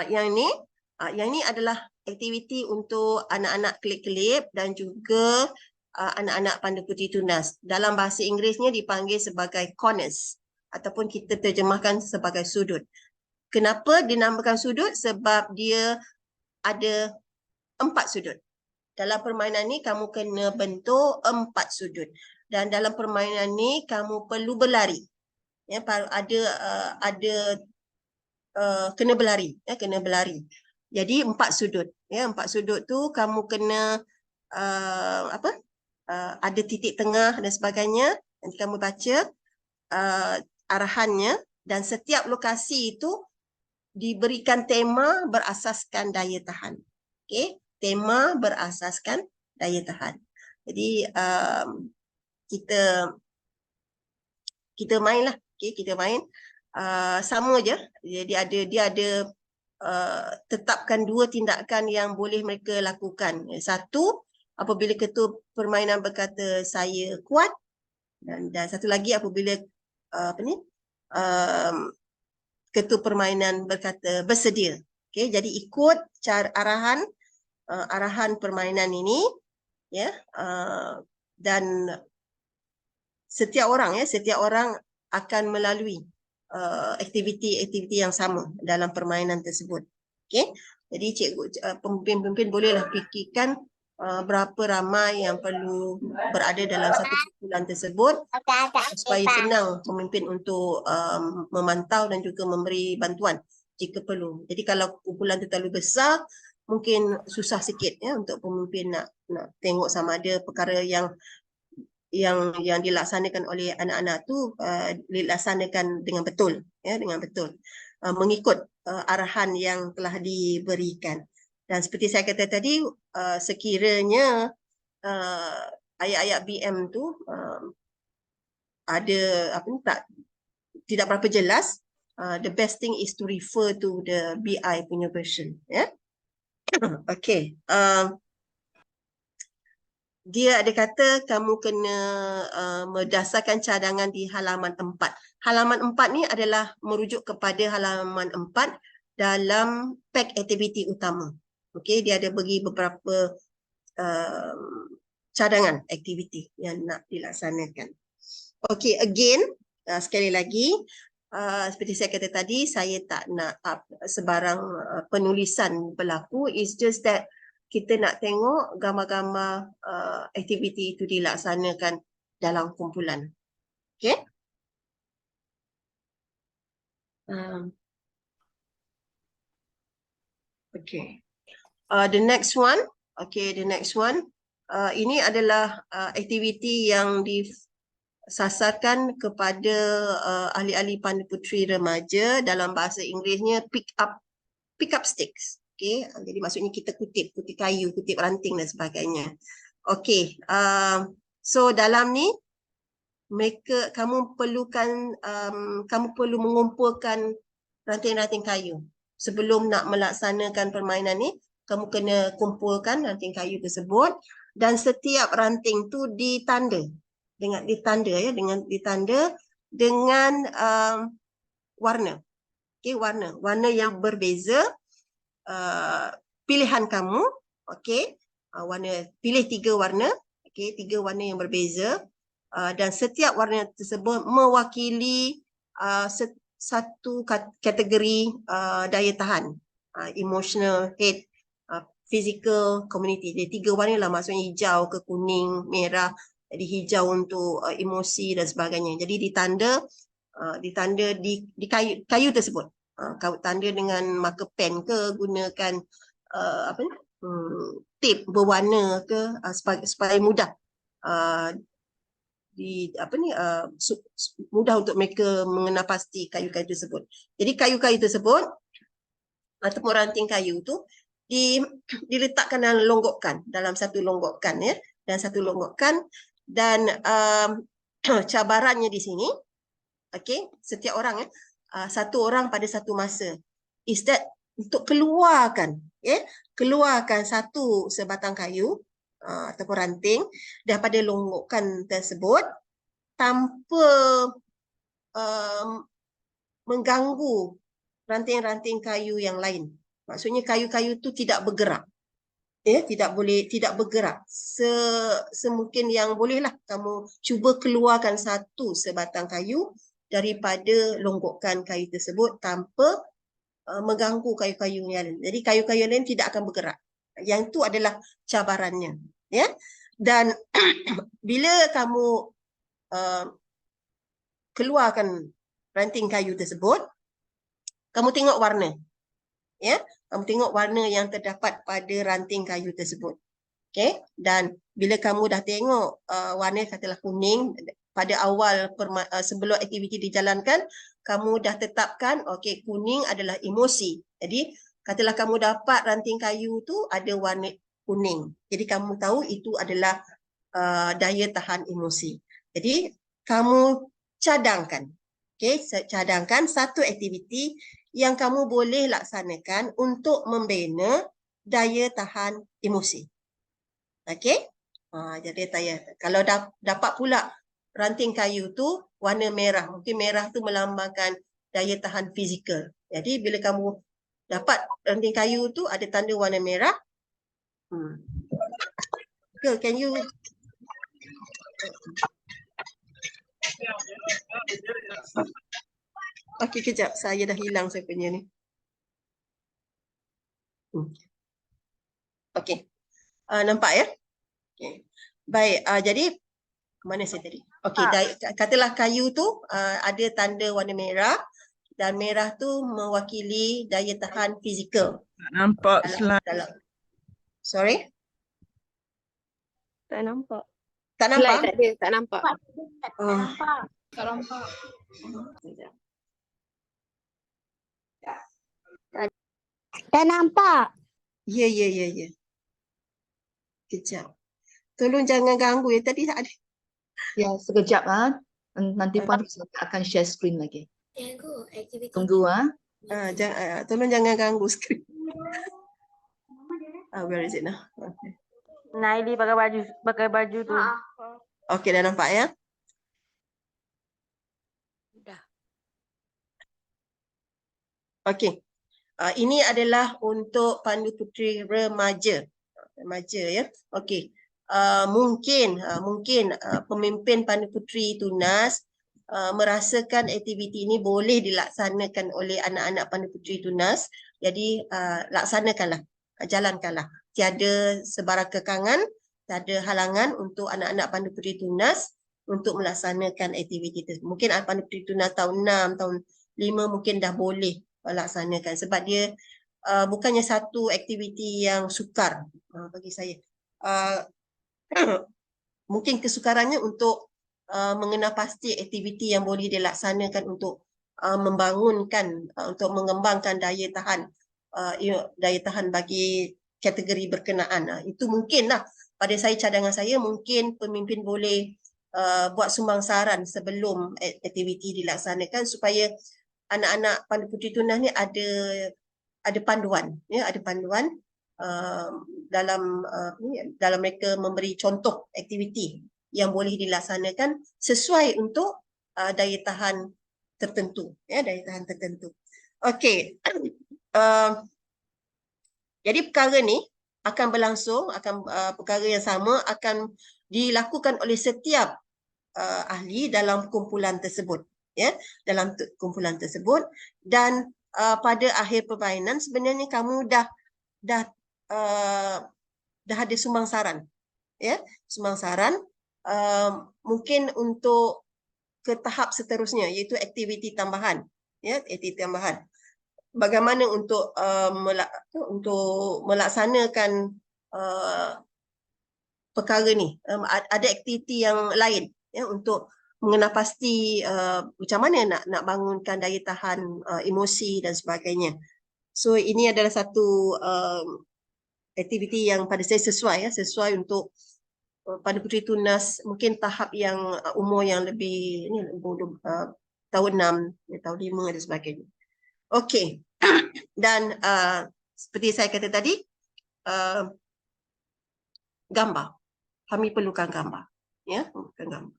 B: yang ini adalah aktiviti untuk anak-anak kelip-kelip dan juga anak-anak Pandu Puteri Tunas. Dalam bahasa Inggerisnya dipanggil sebagai corners ataupun kita terjemahkan sebagai sudut. Kenapa dinamakan sudut? Sebab dia ada 4 sudut. Dalam permainan ni kamu kena bentuk 4 sudut. Dan dalam permainan ni kamu perlu berlari. Ya, ada kena berlari, ya, kena berlari. Jadi 4 sudut, ya, 4 sudut tu kamu kena ada titik tengah dan sebagainya. Nanti kamu baca arahannya, dan setiap lokasi itu diberikan tema berasaskan daya tahan. Okey, tema berasaskan daya tahan. Jadi kita mainlah, okey, kita main. Sama je. Jadi dia ada tetapkan 2 tindakan yang boleh mereka lakukan. Satu, apabila ketua permainan berkata saya kuat, dan satu lagi apabila ketua permainan berkata bersedia. Okey, jadi ikut cara arahan permainan ini, ya, dan setiap orang akan melalui aktiviti-aktiviti yang sama dalam permainan tersebut. Okey. Jadi cikgu pemimpin-pemimpin bolehlah fikirkan berapa ramai yang perlu berada dalam satu kumpulan tersebut supaya senang pemimpin untuk memantau dan juga memberi bantuan jika perlu. Jadi kalau kumpulan itu terlalu besar, mungkin susah sikit ya untuk pemimpin nak tengok sama ada perkara yang dilaksanakan oleh anak-anak tu dilaksanakan dengan betul, ya, dengan betul, mengikut arahan yang telah diberikan. Dan seperti saya kata tadi, sekiranya ayat-ayat BM tu ada tidak berapa jelas, the best thing is to refer to the BI punya version, ya. Okay. Dia ada kata kamu kena berdasarkan cadangan di halaman 4. Halaman 4 ni adalah merujuk kepada halaman 4 dalam pack aktiviti utama. Okey, dia ada bagi beberapa cadangan aktiviti yang nak dilaksanakan. Okey, again, sekali lagi, seperti saya kata tadi, saya tak nak sebarang penulisan berlaku. It's just that kita nak tengok gambar-gambar aktiviti itu dilaksanakan dalam kumpulan. Okay. Okay. The next one. Okay, the next one. Ini adalah aktiviti yang disasarkan kepada ahli-ahli pandu puteri remaja. Dalam bahasa Inggerisnya pick up sticks. Okay, jadi maksudnya kita kutip kayu, kutip ranting dan sebagainya. Okay, so dalam ni kamu perlu mengumpulkan ranting-ranting kayu. Sebelum nak melaksanakan permainan ni, kamu kena kumpulkan ranting kayu tersebut dan setiap ranting tu ditanda dengan warna. Okay, warna yang berbeza. Pilihan kamu, okey, pilih 3 warna, okey, 3 warna yang berbeza, dan setiap warna tersebut mewakili satu kategori daya tahan, emotional, head, physical, community. Jadi 3 warna lah, maksudnya hijau ke kuning, merah. Jadi hijau untuk emosi dan sebagainya. Jadi ditanda di kayu tersebut. Kau tanda dengan marker pen ke, gunakan tip berwarna ke, supaya mudah mudah untuk mereka mengenal pasti kayu-kayu tersebut. Jadi kayu-kayu tersebut ataupun ranting kayu tu diletakkan dalam longgokan, dalam satu longgokan, ya, dan cabarannya di sini, okey, setiap orang, ya, satu orang pada satu masa. Is that untuk keluarkan satu sebatang kayu ataupun ranting daripada longgokan tersebut tanpa mengganggu ranting-ranting kayu yang lain. Maksudnya kayu-kayu tu tidak bergerak. Ya, tidak bergerak. Semungkin yang bolehlah kamu cuba keluarkan satu sebatang kayu daripada longgokan kayu tersebut tanpa mengganggu kayu-kayu yang lain. Jadi kayu-kayu lain tidak akan bergerak. Yang itu adalah cabarannya, ya. Dan bila kamu keluarkan ranting kayu tersebut, kamu tengok warna, ya. Kamu tengok warna yang terdapat pada ranting kayu tersebut. Okay? Dan bila kamu dah tengok warna katalah kuning, pada awal sebelum aktiviti dijalankan, kamu dah tetapkan okey, kuning adalah emosi. Jadi katalah kamu dapat ranting kayu tu ada warna kuning. Jadi kamu tahu itu adalah daya tahan emosi. Jadi kamu cadangkan. Okey, cadangkan satu aktiviti yang kamu boleh laksanakan untuk membina daya tahan emosi. Okey? Jadi kalau dapat pula ranting kayu tu warna merah. Mungkin merah tu melambangkan daya tahan fizikal. Jadi bila kamu dapat ranting kayu tu ada tanda warna merah. Okay, can you Okey, kejap. Saya dah hilang saya punya ni. Okey. Nampak ya? Okey. Baik, jadi mana saya tadi? Okey, katalah kayu tu ada tanda warna merah dan merah tu mewakili daya tahan fizikal.
C: Tak nampak slide.
B: Sorry?
D: Tak nampak.
B: Tak
D: Slide
B: nampak?
D: tak ada, tak nampak.
B: Oh.
D: Tak nampak.
E: Tak nampak.
B: Ya. Kejap. Tolong jangan ganggu ya. Tadi tak ada.
A: Ya, sekejap nanti Puan akan share screen lagi. Tunggu
B: Tolong jangan ganggu skrin. Where is it now? Okay.
D: Naili pakai baju tu.
B: Okey, dah nampak ya?
D: Dah.
B: Okey. Ini adalah untuk Pandu Puteri remaja. Remaja ya. Okey. Mungkin pemimpin Pandu Puteri Tunas merasakan aktiviti ini boleh dilaksanakan oleh anak-anak Pandu Puteri Tunas. Jadi laksanakanlah, jalankanlah. Tiada sebarang kekangan, tiada halangan untuk anak-anak Pandu Puteri Tunas untuk melaksanakan aktiviti tersebut. Mungkin Pandu Puteri Tunas tahun 6, tahun 5 mungkin dah boleh laksanakan sebab dia bukannya satu aktiviti yang sukar bagi saya. Mungkin kesukarannya untuk mengenal pasti aktiviti yang boleh dilaksanakan untuk membangunkan, untuk mengembangkan daya tahan bagi kategori berkenaan. Itu mungkinlah pada saya, cadangan saya mungkin pemimpin boleh buat sumbangsaran sebelum aktiviti dilaksanakan supaya anak-anak Pandu Puteri Tunas ni ada panduan, ya, ada panduan dalam mereka memberi contoh aktiviti yang boleh dilaksanakan sesuai untuk daya tahan tertentu, ya, daya tahan tertentu. Okey. Jadi perkara ni akan berlangsung, perkara yang sama akan dilakukan oleh setiap ahli dalam kumpulan tersebut. Ya, dalam kumpulan tersebut, dan pada akhir permainan sebenarnya kamu dah ada sumbangsaran, ya, sumbangsaran mungkin untuk ke tahap seterusnya iaitu aktiviti tambahan, ya, aktiviti tambahan. Bagaimana untuk melaksanakan perkara ni, ada aktiviti yang lain, ya, untuk mengenal pasti macam mana nak bangunkan daya tahan emosi dan sebagainya. So ini adalah satu aktiviti yang pada saya sesuai untuk Pandu Puteri Tunas mungkin tahap yang umur yang lebih ni, tahun 6, tahun 5 dan sebagainya. Okey. Dan seperti saya kata tadi, gambar. Kami perlukan gambar, ya, perlukan gambar.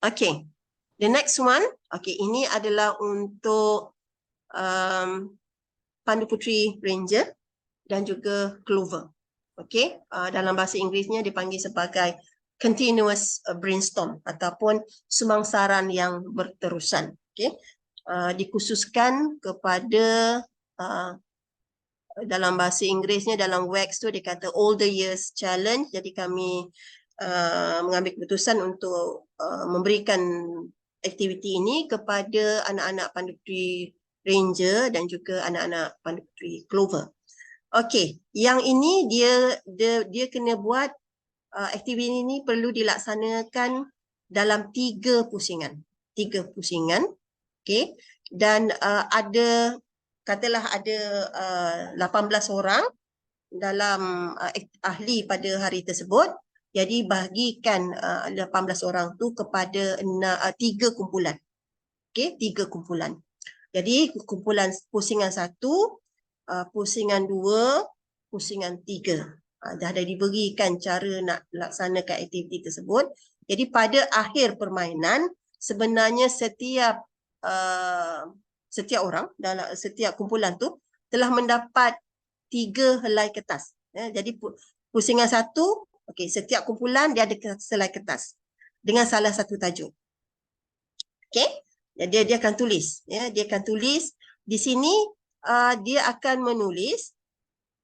B: Okay, the next one, okay, ini adalah untuk Pandu Puteri Ranger dan juga Clover. Okay, dalam bahasa Inggerisnya dipanggil sebagai continuous brainstorm ataupun sumbangsaran yang berterusan. Okay, dikhususkan kepada dalam bahasa Inggerisnya, dalam WEX tu dia kata all the years challenge. Jadi kami mengambil keputusan untuk memberikan aktiviti ini kepada anak-anak Pandu Puteri Ranger dan juga anak-anak Pandu Puteri Clover. Okey, yang ini dia kena buat aktiviti ini perlu dilaksanakan dalam 3 pusingan. 3 pusingan. Okey, dan katalah ada 18 orang dalam ahli pada hari tersebut. Jadi bahagikan 18 orang tu kepada 3 kumpulan. Okey, 3 kumpulan. Jadi kumpulan pusingan 1, pusingan 2, pusingan 3. Dah ada diberikan cara nak laksanakan aktiviti tersebut. Jadi pada akhir permainan sebenarnya setiap orang dalam setiap kumpulan tu telah mendapat 3 helai kertas. Jadi pusingan 1, okey, setiap kumpulan dia ada selai kertas. dengan salah satu tajuk. Okey, dia akan tulis, ya, dia akan tulis di sini. Dia akan menulis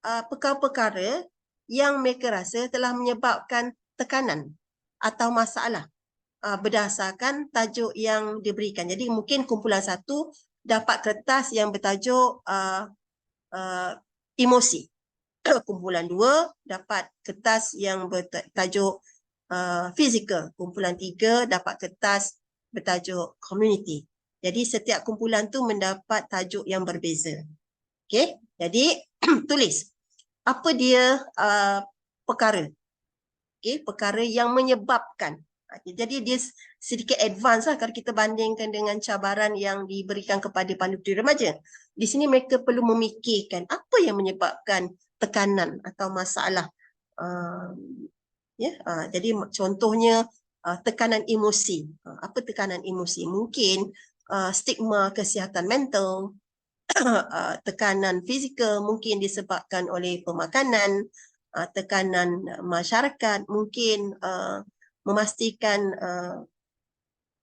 B: perkara-perkara yang mereka rasa telah menyebabkan tekanan atau masalah berdasarkan tajuk yang diberikan. Jadi mungkin kumpulan 1 dapat kertas yang bertajuk emosi. Kumpulan 2 dapat kertas yang bertajuk fizikal. Kumpulan 3 dapat kertas bertajuk community. Jadi setiap kumpulan tu mendapat tajuk yang berbeza. Okey, jadi tulis apa dia perkara. Okey, perkara yang menyebabkan. Jadi dia sedikit advance lah kalau kita bandingkan dengan cabaran yang diberikan kepada pandu puteri remaja. Di sini mereka perlu memikirkan apa yang menyebabkan tekanan atau masalah. Jadi contohnya tekanan emosi. Apa tekanan emosi? Mungkin stigma kesihatan mental, tekanan fizikal mungkin disebabkan oleh pemakanan, tekanan masyarakat, mungkin memastikan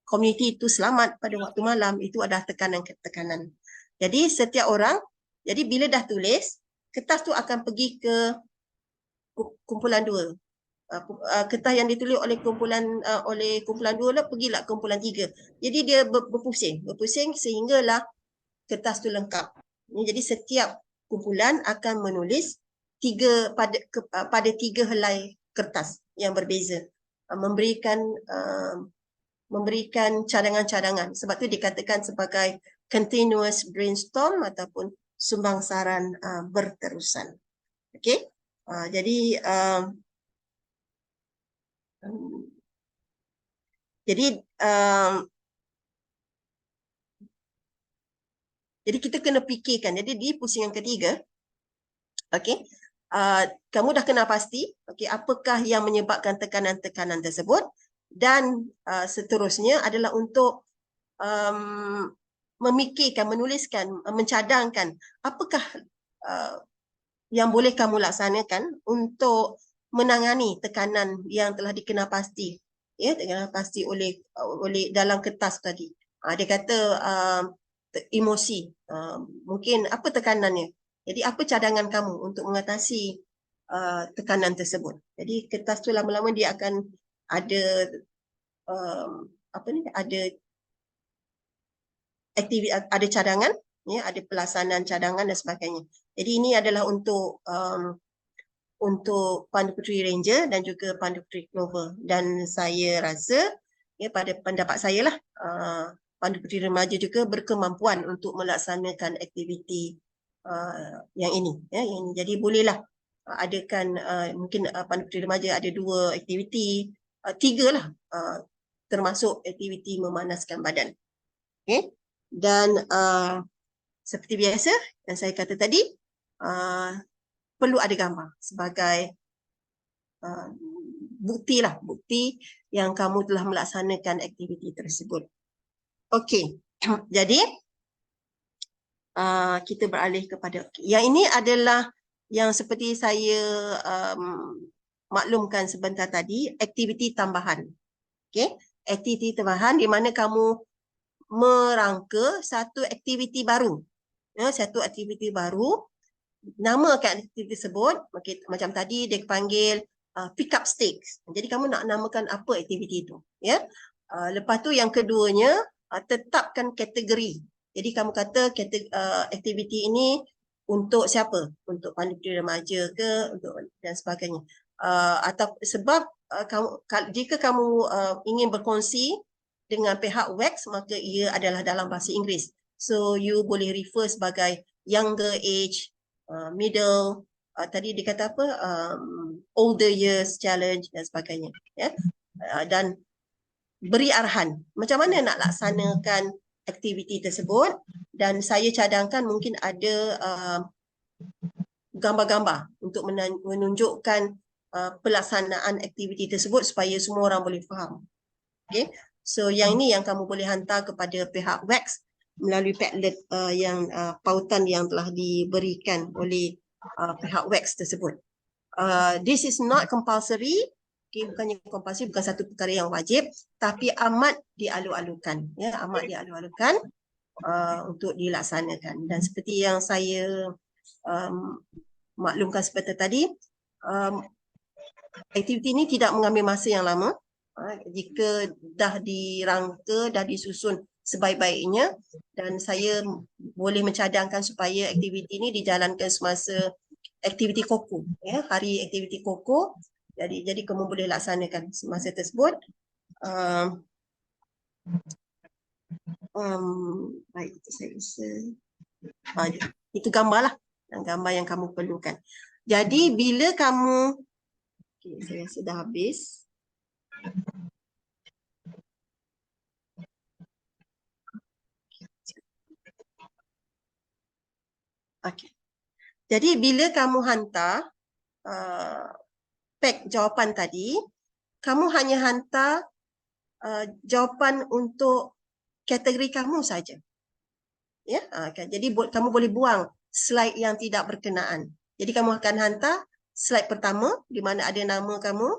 B: komuniti itu selamat pada waktu malam, itu adalah tekanan. Jadi setiap orang, jadi bila dah tulis, kertas tu akan pergi ke kumpulan 2. Kertas yang ditulis oleh kumpulan 2 lah pergilah ke kumpulan 3. Jadi dia berpusing sehinggalah kertas tu lengkap. Jadi setiap kumpulan akan menulis pada 3 helai kertas yang berbeza, memberikan cadangan-cadangan. Sebab tu dikatakan sebagai continuous brainstorm ataupun sumbangsaran berterusan. Okey. Jadi kita kena fikirkan. Jadi di pusingan ketiga, okey, kamu dah kenal pasti, okey, apakah yang menyebabkan tekanan-tekanan tersebut, dan seterusnya adalah untuk memikirkan, menuliskan, mencadangkan apakah yang boleh kamu laksanakan untuk menangani tekanan yang telah dikenal pasti, ya, dikenal pasti oleh dalam kertas tadi. Dia kata emosi, mungkin apa tekanannya. Jadi apa cadangan kamu untuk mengatasi tekanan tersebut. Jadi kertas tu lama-lama dia akan ada ada aktiviti, ada cadangan, ya, ada pelaksanaan cadangan dan sebagainya. Jadi ini adalah untuk pandu puteri ranger dan juga pandu puteri clover, dan saya rasa, ya, pada pendapat saya lah, pandu puteri remaja juga berkemampuan untuk melaksanakan aktiviti yang ini, ya, yang ini. Jadi bolehlah adakan mungkin pandu puteri remaja ada 2 aktiviti, 3 lah, termasuk aktiviti memanaskan badan. Okay? Dan seperti biasa yang saya kata tadi, perlu ada gambar sebagai bukti yang kamu telah melaksanakan aktiviti tersebut. Okey, jadi kita beralih kepada yang ini adalah yang seperti saya maklumkan sebentar tadi, aktiviti tambahan. Okey, aktiviti tambahan di mana kamu merangka satu aktiviti baru. Ya, satu aktiviti baru, namakan aktiviti tersebut, okay, macam tadi dia panggil pick up sticks. Jadi kamu nak namakan apa aktiviti itu, ya. Lepas tu yang keduanya, tetapkan kategori. Jadi kamu kata aktiviti ini untuk siapa? Untuk pandu puteri remaja ke, untuk dan sebagainya. Atau sebab jika kamu ingin berkongsi dengan pihak WEX, maka ia adalah dalam bahasa Inggeris. So you boleh refer sebagai younger age, middle, tadi dikata apa, older years challenge dan sebagainya, ya. Dan beri arahan macam mana nak laksanakan aktiviti tersebut, dan saya cadangkan mungkin ada gambar-gambar untuk menunjukkan pelaksanaan aktiviti tersebut supaya semua orang boleh faham. Okay? So yang ini yang kamu boleh hantar kepada pihak WEX melalui Padlet yang pautan yang telah diberikan oleh pihak WEX tersebut. This is not compulsory. Okay, bukannya kompulsif, bukan satu perkara yang wajib, tapi amat dialu-alukan. Ya, amat dialu-alukan untuk dilaksanakan. Dan seperti yang saya maklumkan seperti tadi, aktiviti ini tidak mengambil masa yang lama. Jika dah dirangka, dah disusun sebaik-baiknya, dan saya boleh mencadangkan supaya aktiviti ini dijalankan semasa aktiviti koko, ya, hari aktiviti koko. Jadi kamu boleh laksanakan semasa tersebut. Baik, itu gambar lah, gambar yang kamu perlukan. Jadi bila kamu, okay, saya sudah habis. Okay. Jadi bila kamu hantar pack jawapan tadi, kamu hanya hantar jawapan untuk kategori kamu saja. Ya, okay. Jadi kamu boleh buang slide yang tidak berkenaan. Jadi kamu akan hantar slide pertama di mana ada nama kamu,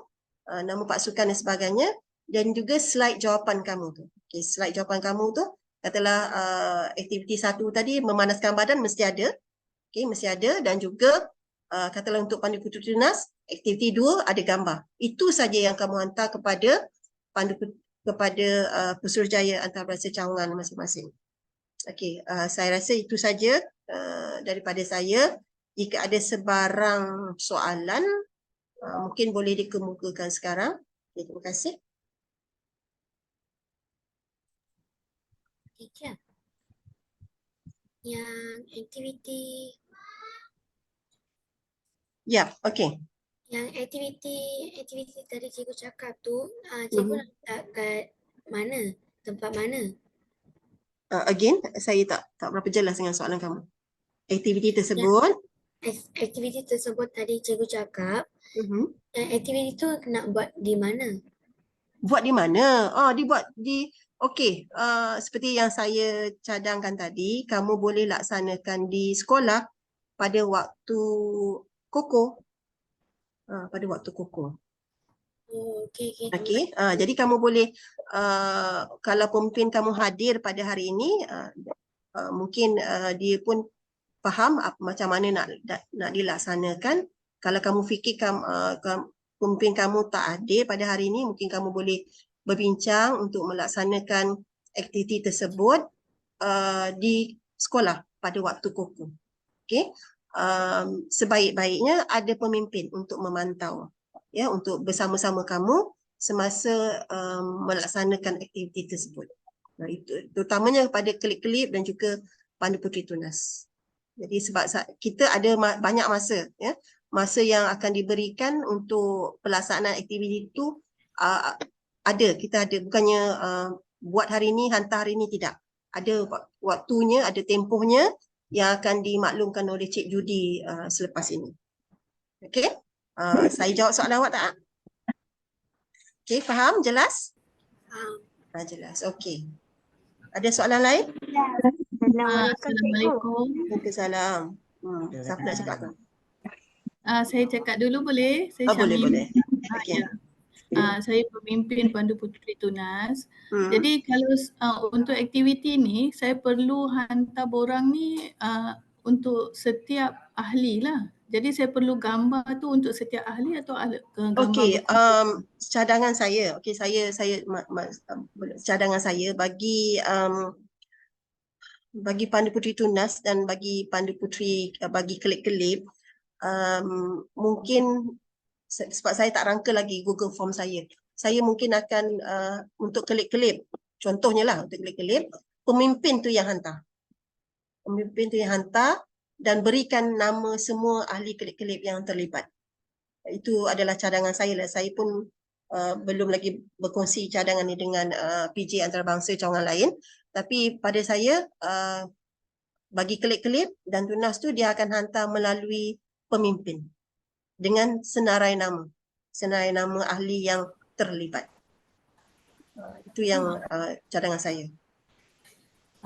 B: nama pasukan dan sebagainya, dan juga slide jawapan kamu tu. Okay, slide jawapan kamu tu, katalah aktiviti 1 tadi memanaskan badan mesti ada. Okay, mesti ada, dan juga katalah untuk pandu puteri tunas, aktiviti 2 ada gambar. Itu saja yang kamu hantar kepada Pusurujaya Antarabangsa Cawangan masing-masing. Okey, saya rasa itu saja daripada saya. Jika ada sebarang soalan, mungkin boleh dikemukakan sekarang. Okay, terima kasih.
E: Teacher, yang aktiviti
B: Ya, okey.
E: aktiviti tadi cikgu cakap tu, cikgu nak letak kat mana? Tempat mana?
B: Again, saya tak berapa jelas dengan soalan kamu. Aktiviti tersebut,
E: Aktiviti tersebut tadi cikgu cakap, aktiviti tu nak buat di mana?
B: buat di mana? Dibuat di, okey, seperti yang saya cadangkan tadi, kamu boleh laksanakan di sekolah pada waktu koko. Pada waktu koko.
E: Oh, okey.
B: Okey, jadi kamu boleh, kalau pemimpin kamu hadir pada hari ini, mungkin dia pun faham macam mana nak dilaksanakan. Kalau kamu fikir pemimpin kamu tak hadir pada hari ini, mungkin kamu boleh berbincang untuk melaksanakan aktiviti tersebut di sekolah pada waktu koko. Okey, sebaik-baiknya ada pemimpin untuk memantau, ya, untuk bersama-sama kamu semasa melaksanakan aktiviti tersebut. Itu terutamanya pada kelip-kelip dan juga pandu puteri tunas. Jadi sebab kita ada banyak masa, ya, masa yang akan diberikan untuk pelaksanaan aktiviti itu kita ada, bukannya buat hari ini, hantar hari ini, tidak. Ada waktunya, ada tempohnya yang akan dimaklumkan oleh Cik Judy selepas ini. Okey, saya jawab soalan awak tak? Okey, faham? Jelas? Jelas, okey. Ada soalan lain?
D: Assalamualaikum.
B: Waalaikumsalam. Siapa nak cakap tu?
D: Saya cakap dulu boleh? Saya
B: Boleh,
D: Syamim.
B: boleh. Okey.
D: Saya pemimpin Pandu Puteri Tunas. Jadi kalau untuk aktiviti ni saya perlu hantar borang ni untuk setiap ahli lah. Jadi saya perlu gambar tu untuk setiap ahli atau gambar
B: Okey, cadangan saya. Okey, saya cadangan saya bagi Pandu Puteri Tunas dan bagi Pandu Puteri bagi kelip-kelip, mungkin sebab saya tak rangka lagi Google Form saya mungkin akan untuk kelip-kelip, contohnya lah untuk kelip-kelip, pemimpin tu yang hantar. Pemimpin tu yang hantar dan berikan nama semua ahli kelip-kelip yang terlibat. Itu adalah cadangan saya lah. Saya pun belum lagi berkongsi cadangan ni dengan PJ antarabangsa cawangan lain. Tapi pada saya, bagi kelip-kelip dan tunas tu dia akan hantar melalui pemimpin dengan senarai nama ahli yang terlibat. Itu yang cadangan saya.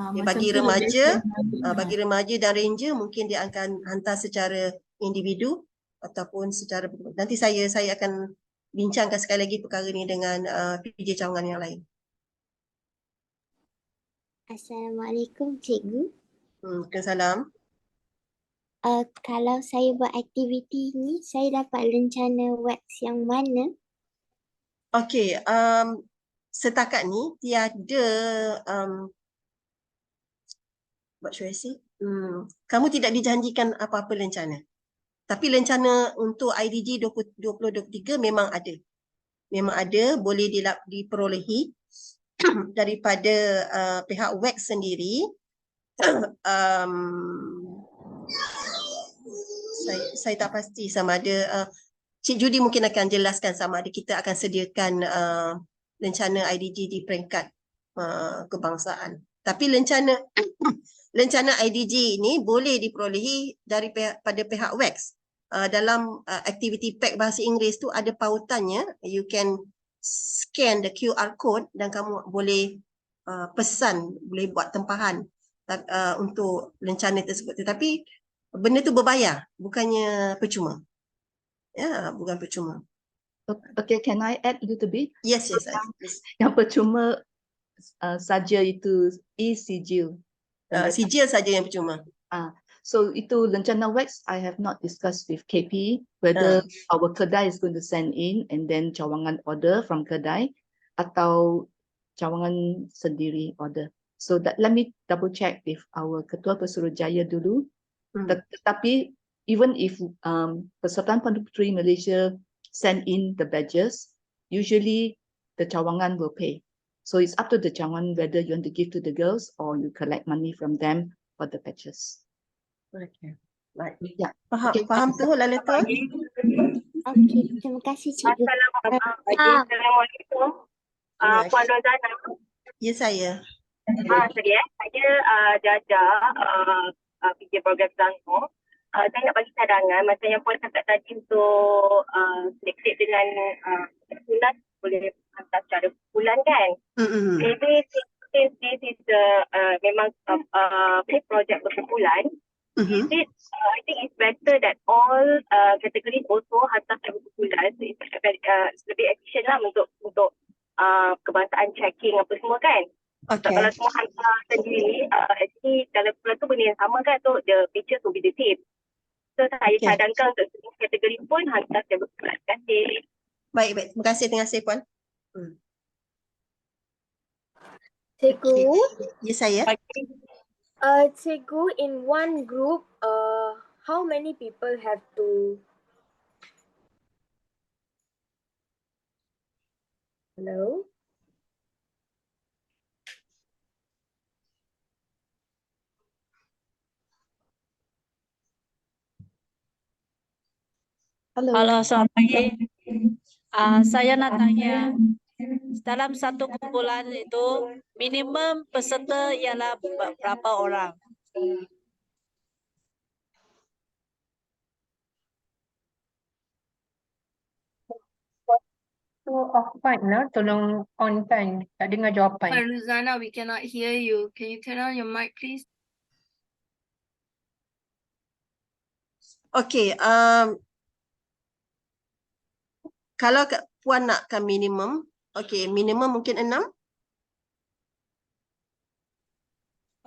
B: Bagi remaja dan ranger mungkin dia akan hantar secara individu ataupun secara, nanti saya akan bincangkan sekali lagi perkara ni dengan PJ cawangan yang lain.
E: Assalamualaikum Cikgu.
B: Waalaikumsalam.
E: Kalau saya buat aktiviti ni, saya dapat rencana wax yang mana?
B: Okey, setakat ni tiada what should I say? Kamu tidak dijanjikan apa-apa rencana. Tapi rencana untuk IDG 2023 memang ada. Memang ada, boleh diperolehi daripada pihak wax sendiri. Saya tak pasti sama ada Cik Judy mungkin akan jelaskan sama ada kita akan sediakan rencana IDG di peringkat kebangsaan. Tapi rencana IDG ini boleh diperolehi pada pihak wax. Dalam aktiviti pack bahasa Inggeris tu ada pautannya. You can scan the QR code dan kamu boleh pesan, boleh buat tempahan untuk rencana tersebut. Tetapi benda tu berbayar, bukannya percuma. Ya, bukan percuma.
A: Okay, can I add a little bit?
B: Yes.
A: Yang percuma saja itu e-sijil.
B: Sijil saja yang percuma.
A: So itu rencana wax I have not discussed with KP whether our kedai is going to send in and then cawangan order from kedai atau cawangan sendiri order. So that let me double check with our Ketua Pesuruhjaya dulu. Tetapi even if Persatuan Pandu Puteri Malaysia send in the badges, usually the cawangan will pay. So it's up to the cawangan whether you want to give to the girls or you collect money from them for the badges.
B: Okay. Baik.
A: Ya.
B: Faham tu Lalita?
E: Okey, terima kasih Cikgu.
C: Assalamualaikum. Puan Rozana.
B: Ya, saya.
C: Saya Jaja PJ Program Selangor. Saya nak bagi cadangan macam yang Puan cakap tadi untuk selektif dengan bulan boleh hantar secara bulan kan. Maybe since this is memang project berkumpulan, is it, I think it's better that all categories also hantar secara berkumpulan. So it's lebih efficient lah untuk kebangsaan checking apa semua kan.
B: Okay.
C: Kalau semua hantar sendiri, actually dalam bulan tu benda yang sama kan, so the pictures will be the same. So saya cadangkan untuk semua kategori pun hantar secara berkumpulan. Terima kasih.
B: Baik. Terima kasih Puan.
F: Cikgu,
B: Ya, saya.
F: Cikgu, in one group, how many people have to? Hello?
G: Halo, selamat pagi. Saya nak tanya, dalam satu kumpulan itu minimum peserta ialah berapa orang?
H: Off mic lah, tolong on time. Tak dengar jawapan.
I: Rozana, we cannot hear you. Can you turn on your mic, please?
B: Okay. Kalau Puan nakkan minimum, minimum mungkin 6.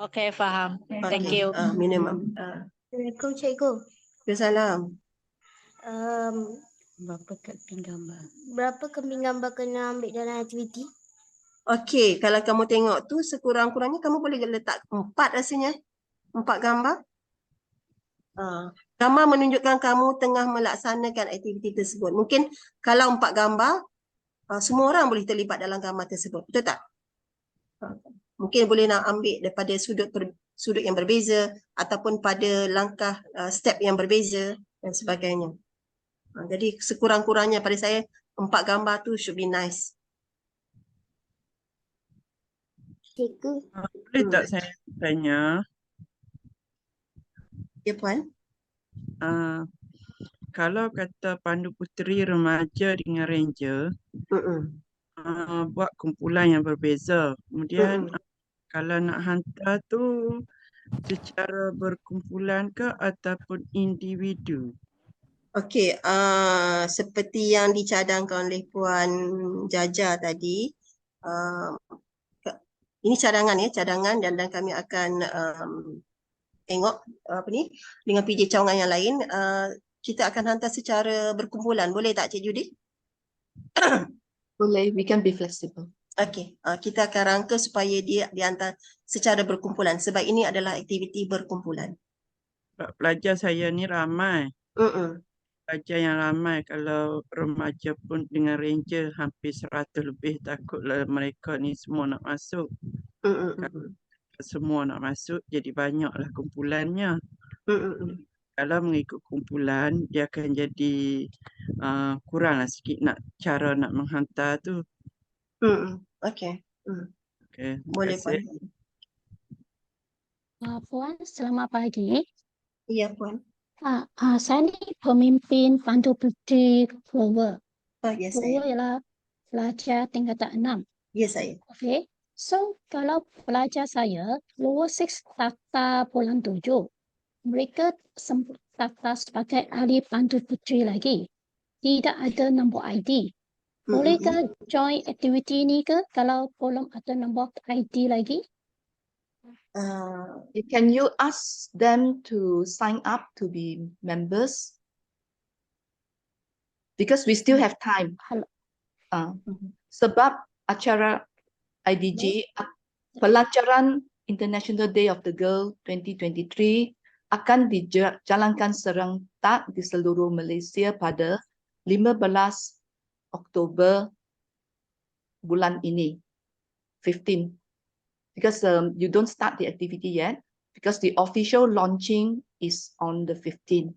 G: Okay, faham. Thank you.
B: Minimum.
E: Assalamualaikum Cikgu.
B: Salam.
E: Berapa kambing gambar kena ambil dalam aktiviti?
B: Okay, kalau kamu tengok tu sekurang-kurangnya kamu boleh letak 4 rasanya. 4 gambar. Gambar menunjukkan kamu tengah melaksanakan aktiviti tersebut. Mungkin kalau 4 gambar, semua orang boleh terlibat dalam gambar tersebut. Betul tak? Mungkin boleh nak ambil daripada sudut yang berbeza ataupun pada langkah step yang berbeza dan sebagainya. Jadi sekurang-kurangnya pada saya 4 gambar tu should be nice.
E: Cikgu.
J: Boleh tak saya tanya?
B: Ya, Puan.
J: Kalau kata Pandu Puteri Remaja dengan Ranger buat kumpulan yang berbeza, kemudian kalau nak hantar tu secara berkumpulan ke ataupun individu?
B: Okey, seperti yang dicadangkan oleh Puan Jaja tadi, ini cadangan ya, cadangan dan kami akan tengok apa ni dengan PJ cawangan yang lain. Kita akan hantar secara berkumpulan, boleh tak Cik Judy?
A: Boleh, we can be flexible.
B: Okey, kita akan rangka supaya dia dihantar secara berkumpulan sebab ini adalah aktiviti berkumpulan.
J: Sebab pelajar saya ni ramai. Pelajar yang ramai, kalau remaja pun dengan ranger hampir 100 lebih, takutlah mereka ni semua nak masuk. Kalau semua nak masuk, jadi banyaklah kumpulannya. Kalau mengikut kumpulan, dia akan jadi kuranglah sikit cara nak menghantar tu.
B: Okey.
J: Okay,
B: Boleh Puan.
K: Puan, selamat pagi.
B: Ya Puan.
K: Saya ni pemimpin Pandu Puteri Clover.
B: Ya
K: Clover
B: saya.
K: ialah pelajar tingkatan 6.
B: Ya saya.
K: Okey. So, kalau pelajar saya lulus 6 daftar bulan 7, mereka daftar sebagai ahli Pandu Puteri lagi. Tidak ada nombor ID. Bolehkah join aktiviti ni ke kalau belum ada nombor ID lagi?
A: Can you ask them to sign up to be members? Because we still have time. Sebab acara IDG, Pelancaran International Day of the Girl 2023 akan dijalankan serentak di seluruh Malaysia pada 15 Oktober bulan ini, 15. Because you don't start the activity yet, because the official launching is on the 15th.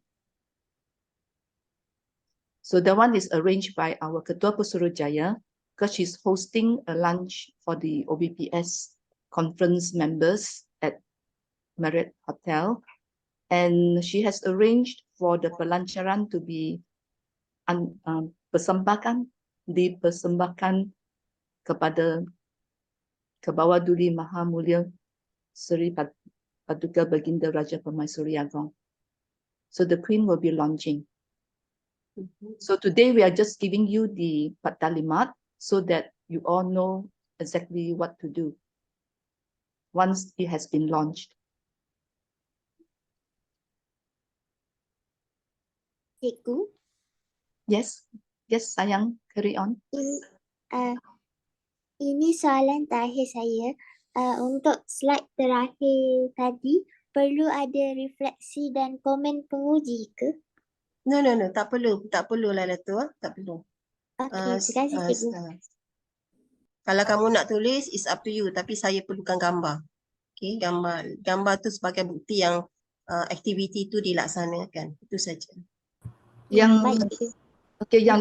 A: So that one is arranged by our Ketua Putrajaya, because she's hosting a lunch for the OBPS conference members at Marriott Hotel. And she has arranged for the pelancaran to be dipersembahkan kepada Kebawah Duli Maha Mulia Seri Paduka Baginda Raja Permaisuri Agong. So the Queen will be launching. So today we are just giving you the talimat so that you all know exactly what to do once it has been launched.
L: Cikgu?
A: Yes, sayang, carry on.
L: Ini soalan terakhir saya. Untuk slide terakhir tadi, perlu ada refleksi dan komen penguji ke?
B: No, tak perlu lah Dato', tak perlu.
L: Okey, terima kasih Cikgu.
B: Kalau kamu nak tulis, it's up to you, tapi saya perlukan gambar. Okay, gambar tu sebagai bukti yang aktiviti tu dilaksanakan, itu saja.
A: Yang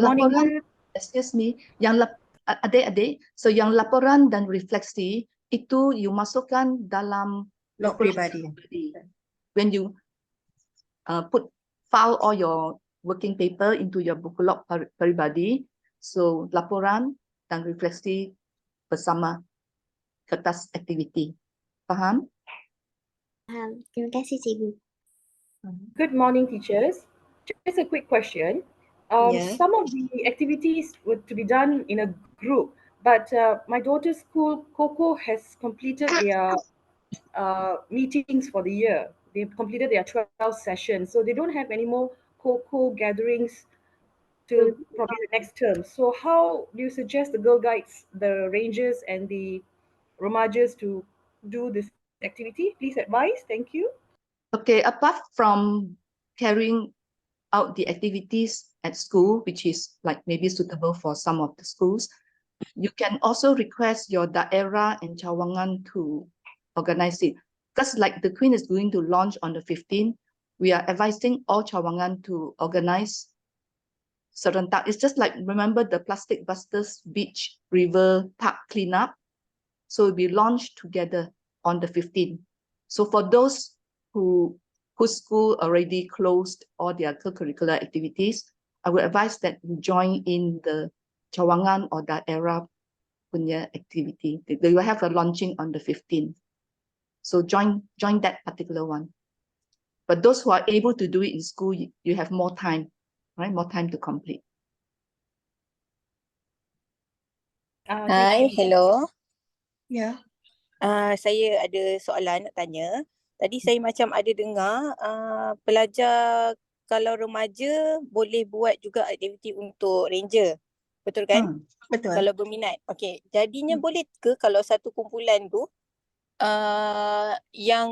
A: laporan, excuse me, yang adik-adik, so yang laporan dan refleksi itu you masukkan dalam
B: log pribadi.
A: When you file all your working paper into your buku log peribadi, so laporan dan refleksi bersama kertas aktiviti. Faham?
L: Terima kasih Cikgu.
M: Good morning, teachers. Just a quick question. Some of the activities were to be done in a group, but my daughter's school, Coco, has completed their meetings for the year. They've completed their 12 sessions, so they don't have any more Coco gatherings till probably the next term. So how do you suggest the Girl Guides, the Rangers and the Remajas to do this activity? Please advise. Thank you.
A: Okay, apart from carrying out the activities at school, which is like maybe suitable for some of the schools, you can also request your daerah and cawangan to organize it. Because like the Queen is going to launch on the 15th, we are advising all cawangan to organize serentak. It's just like, remember the Plastic Busters Beach River Park cleanup? So we launched together on the 15th. So for those whose school already closed all their curricular activities, I would advise that you join in the cawangan or daerah punya activity. They will have a launching on the 15th. So join that particular one. But those who are able to do it in school, you have more time. right? More time to complete.
N: Hai, hello.
B: Ya.
N: Saya ada soalan nak tanya. Tadi saya macam ada dengar pelajar kalau remaja boleh buat juga aktiviti untuk ranger. Betul kan?
B: Betul.
N: Kalau berminat. Okey, jadinya boleh ke kalau satu kumpulan tu yang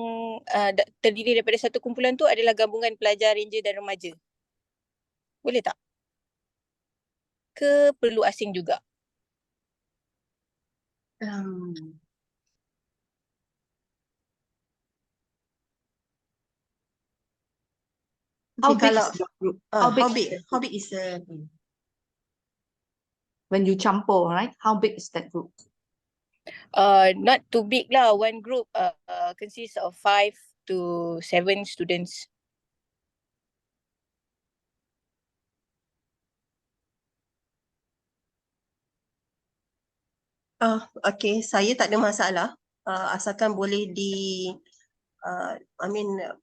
N: terdiri daripada satu kumpulan tu adalah gabungan pelajar ranger dan remaja? Boleh tak? Ke perlu asing juga?
A: How big
B: kalau
A: is your group?
B: how big is
A: When you campur, right? How big is that group?
N: Not too big lah. One group consists of 5 to 7 students.
B: Okay, saya tak ada masalah. Asalkan boleh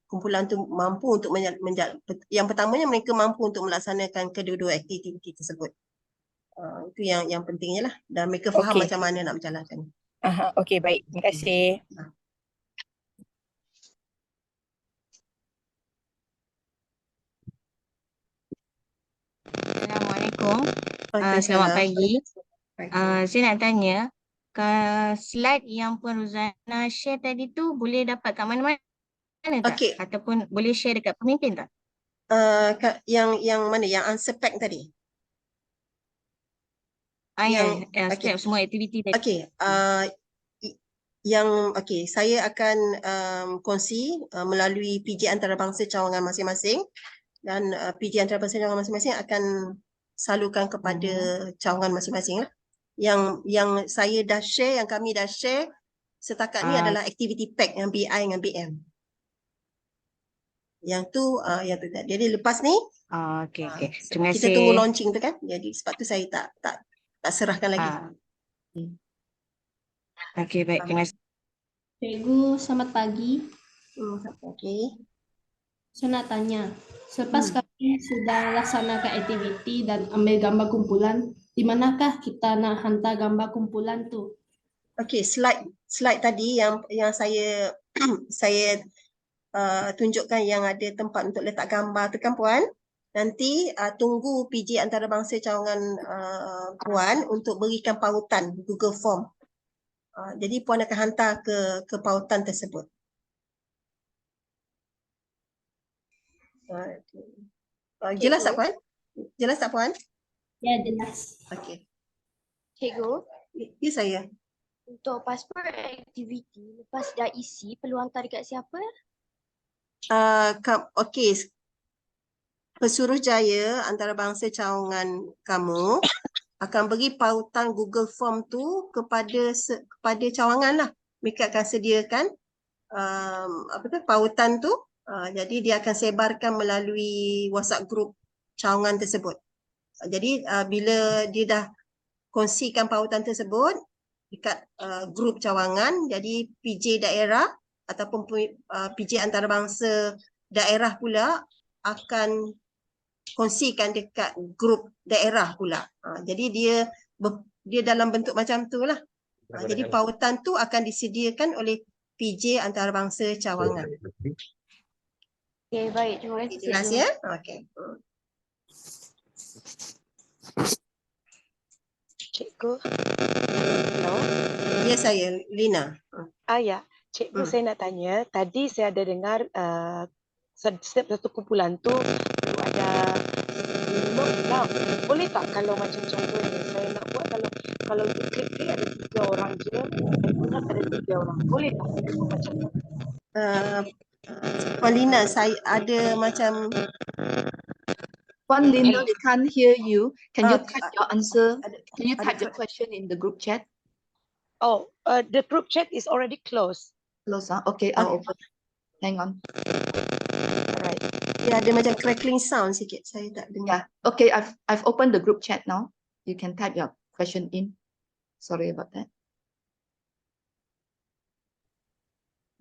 B: kumpulan tu mampu untuk yang pertamanya mereka mampu untuk melaksanakan kedua-dua aktiviti tersebut. Itu yang pentingnya lah, dan mereka faham macam mana nak menjalankan.
N: Okey, baik. Terima kasih.
O: Assalamualaikum. Selamat pagi. Saya nak tanya, slide yang Puan Ruzana share tadi tu boleh dapat kat mana-mana tak? Ataupun boleh share dekat pemimpin tak?
B: Yang mana? Yang answer pack tadi?
O: Setiap semua aktiviti tadi.
B: Okey. Saya akan kongsi melalui PJ antarabangsa cawangan masing-masing, dan PJ antarabangsa cawangan masing-masing akan salurkan kepada cawangan masing-masing lah. Yang saya dah share, yang kami dah share setakat ni adalah activity pack yang BI dengan BM. Yang tu jadi lepas ni
O: Terima kasih.
B: kita tunggu launching tu kan. Jadi sebab tu saya tak serahkan lagi.
O: Okey, baik. Terima kasih.
P: Cikgu, selamat pagi.
B: Selamat pagi.
P: Saya nak tanya, selepas kami sudah laksanakan aktiviti dan ambil gambar kumpulan, di manakah kita nak hantar gambar kumpulan tu?
B: Okey, slide tadi yang saya tunjukkan yang ada tempat untuk letak gambar tu kan Puan. Nanti tunggu PJ antarabangsa cawangan Puan untuk berikan pautan Google Form. Jadi Puan akan hantar ke pautan tersebut. Jelas tak Puan? Jelas tak Puan?
P: Ya, jelas.
B: Okey.
F: Cikgu,
B: Ya saya.
F: untuk pasport aktiviti lepas dah isi perlu hantar dekat siapa?
B: Okey. Pesuruhjaya antarabangsa cawangan kamu akan beri pautan Google Form tu kepada cawangan lah. Mereka akan sediakan pautan tu. Jadi dia akan sebarkan melalui WhatsApp group cawangan tersebut. Jadi bila dia dah kongsikan pautan tersebut dekat grup cawangan, jadi PJ daerah ataupun PJ antarabangsa daerah pula akan kongsikan dekat grup daerah pula. Jadi dia dalam bentuk macam tu lah. Jadi pautan tu akan disediakan oleh PJ antarabangsa cawangan.
F: Okey, baik. Terima kasih.
B: Jelas ya? Okey.
Q: Cikgu. Hello.
B: Ya saya, Lina.
Q: Ya, cikgu saya nak tanya, tadi saya ada dengar setiap satu kumpulan tu ada minimum lah. Boleh tak kalau macam contohnya saya nak buat kalau klik ada 3 orang je, saya ingat ada 3 orang. Boleh tak macam tu?
B: Puan Lina, saya ada macam
A: Puan Lina, we can't hear you. Can you type your answer? Can you type your question in the group chat?
Q: The group chat is already closed.
A: Close, Okay, I'll open. Hang on.
Q: Alright.
B: Ya, ada macam crackling sound sikit. Saya tak dengar.
A: Okay, I've opened the group chat now. You can type your question in. Sorry about that.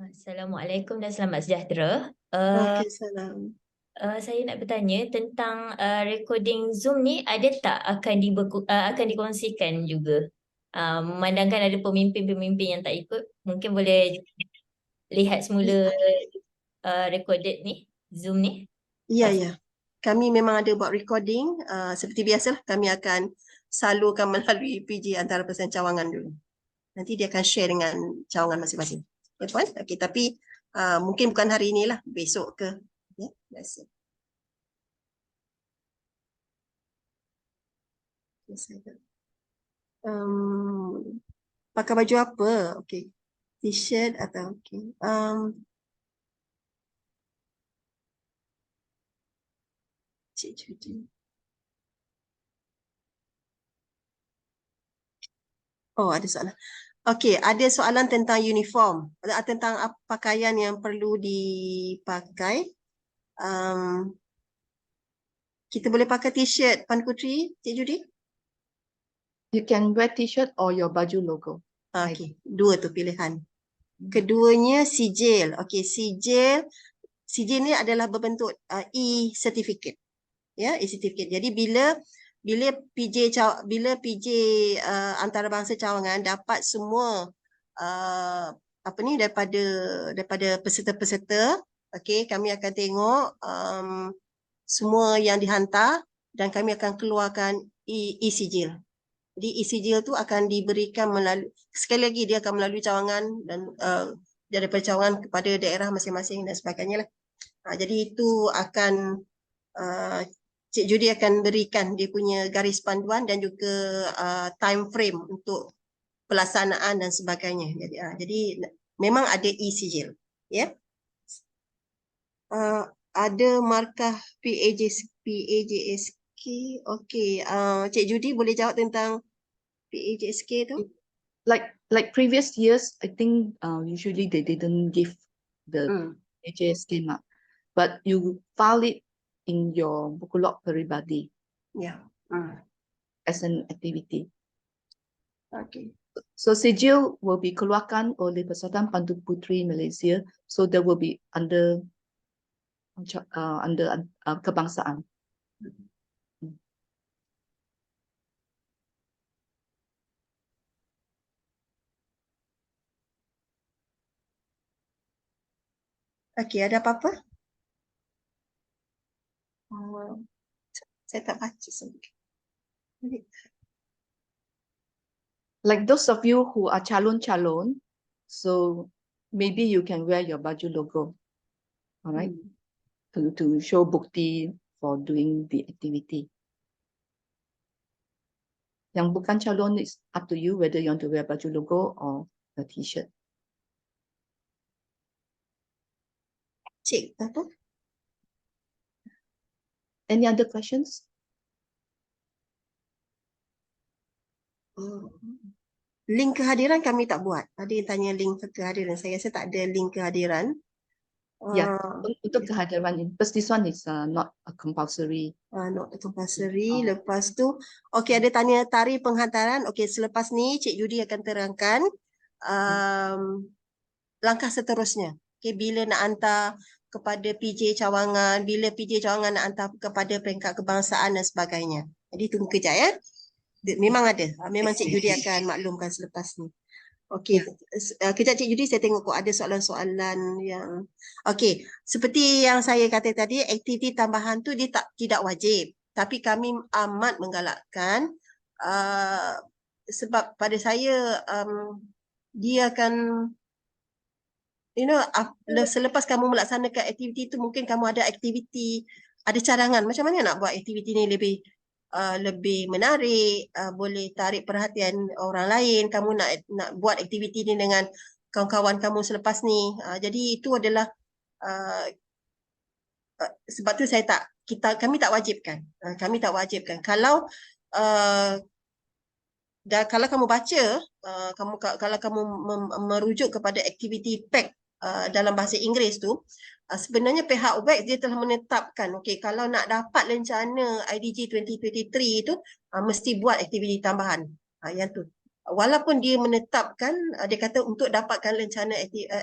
R: Assalamualaikum dan selamat sejahtera.
B: Waalaikumsalam.
R: Saya nak bertanya tentang recording Zoom ni ada tak akan dikongsikan juga? Memandangkan ada pemimpin-pemimpin yang tak ikut, mungkin boleh lihat semula recorded ni, Zoom ni.
B: Ya. Kami memang ada buat recording. Seperti biasalah kami akan salurkan melalui PJ Antarabangsa Cawangan dulu. Nanti dia akan share dengan cawangan masing-masing. Ya puan? Okey, tapi mungkin bukan hari inilah, besok ke. Ya, biasa. Pakai baju apa? Okey. T-shirt atau okey. Cik Judy. Oh, ada soalan. Okey, ada soalan tentang uniform, tentang pakaian yang perlu dipakai. Kita boleh pakai t-shirt, Puan Puteri, Cik Judy?
A: You can wear t-shirt or your baju logo.
B: Okey, dua tu pilihan. Keduanya sijil. Okey, sijil ni adalah berbentuk e-certificate. Ya, e-certificate. Jadi bila PJ Antarabangsa Cawangan dapat semua daripada peserta-peserta, okey, kami akan tengok semua yang dihantar dan kami akan keluarkan e-sijil. Jadi e-sijil tu akan diberikan melalui, sekali lagi dia akan melalui cawangan dan daripada cawangan kepada daerah masing-masing dan sebagainya lah. Jadi itu akan Cik Judy akan berikan dia punya garis panduan dan juga time frame untuk pelaksanaan dan sebagainya. Jadi memang ada e-sijil. Ya. Ada markah PAJSK. Okey, Cik Judy boleh jawab tentang PAJSK tu?
A: Like previous years, I think usually they didn't give the PAJSK mark, but you file it in your buku log peribadi.
B: Yeah.
A: As an activity.
B: Okay.
A: So sijil will be keluarkan oleh Persatuan Pandu Puteri Malaysia. So there will be under kebangsaan.
B: Okey, ada apa-apa? Saya tak baca sedikit.
A: Like those of you who are calon-calon, so maybe you can wear your baju logo, all right, to show bukti for doing the activity. Yang bukan calon, is up to you whether you want to wear baju logo or a t-shirt.
B: Cik, apa?
A: Any other questions?
B: Link kehadiran kami tak buat. Ada yang tanya link kehadiran. Saya rasa tak ada link kehadiran.
A: Yeah, untuk kehadiran ini. But this one is not a compulsory.
B: Not compulsory. Lepas tu, okey, ada tanya tarikh penghantaran. Okey, selepas ni Cik Judy akan terangkan langkah seterusnya. Okey, bila nak hantar kepada PJ Cawangan, bila PJ Cawangan nak hantar kepada peringkat kebangsaan dan sebagainya. Jadi tunggu kejap ya. Memang ada. Memang Cik Judy akan maklumkan selepas ni. Okey, kejap Cik Judy, saya tengok kok ada soalan-soalan yang... Okey, seperti yang saya kata tadi, aktiviti tambahan tu dia tidak wajib. Tapi kami amat menggalakkan sebab pada saya dia akan, selepas kamu melaksanakan aktiviti tu, mungkin kamu ada aktiviti, ada cadangan macam mana nak buat aktiviti ni lebih menarik, boleh tarik perhatian orang lain, kamu nak buat aktiviti ni dengan kawan-kawan kamu selepas ni. Jadi itu adalah sebab tu kami tak wajibkan. Kalau kalau kamu baca, kalau kamu merujuk kepada aktiviti PAC dalam bahasa Inggeris tu, sebenarnya pihak WAC dia telah menetapkan, okey, kalau nak dapat lencana IDG 2023 tu mesti buat aktiviti tambahan. Yang tu. Walaupun dia menetapkan, dia kata untuk dapatkan lencana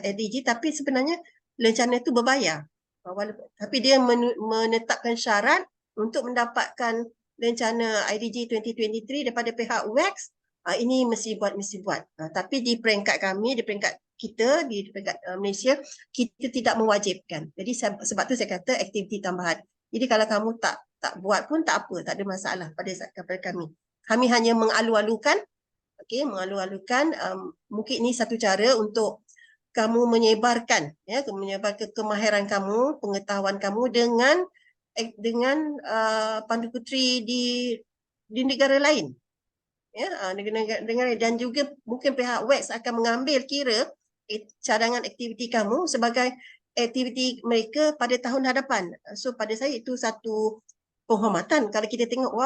B: IDG, tapi sebenarnya lencana tu berbayar. Tapi dia menetapkan syarat untuk mendapatkan rencana IDG 2023 daripada pihak WEX. Ini mesti buat. Tapi di peringkat kami, di peringkat kita, di peringkat Malaysia, kita tidak mewajibkan. Jadi sebab tu saya kata aktiviti tambahan. Jadi kalau kamu tak buat pun tak apa, tak ada masalah pada kami. Kami hanya mengalu-alukan, mengalu-alukan. Mungkin ini satu cara untuk kamu menyebarkan kemahiran kamu, pengetahuan kamu dengan Pandu Puteri di negara lain. Dan juga mungkin pihak WEX akan mengambil kira cadangan aktiviti kamu sebagai aktiviti mereka pada tahun hadapan. So pada saya itu satu penghormatan kalau kita tengok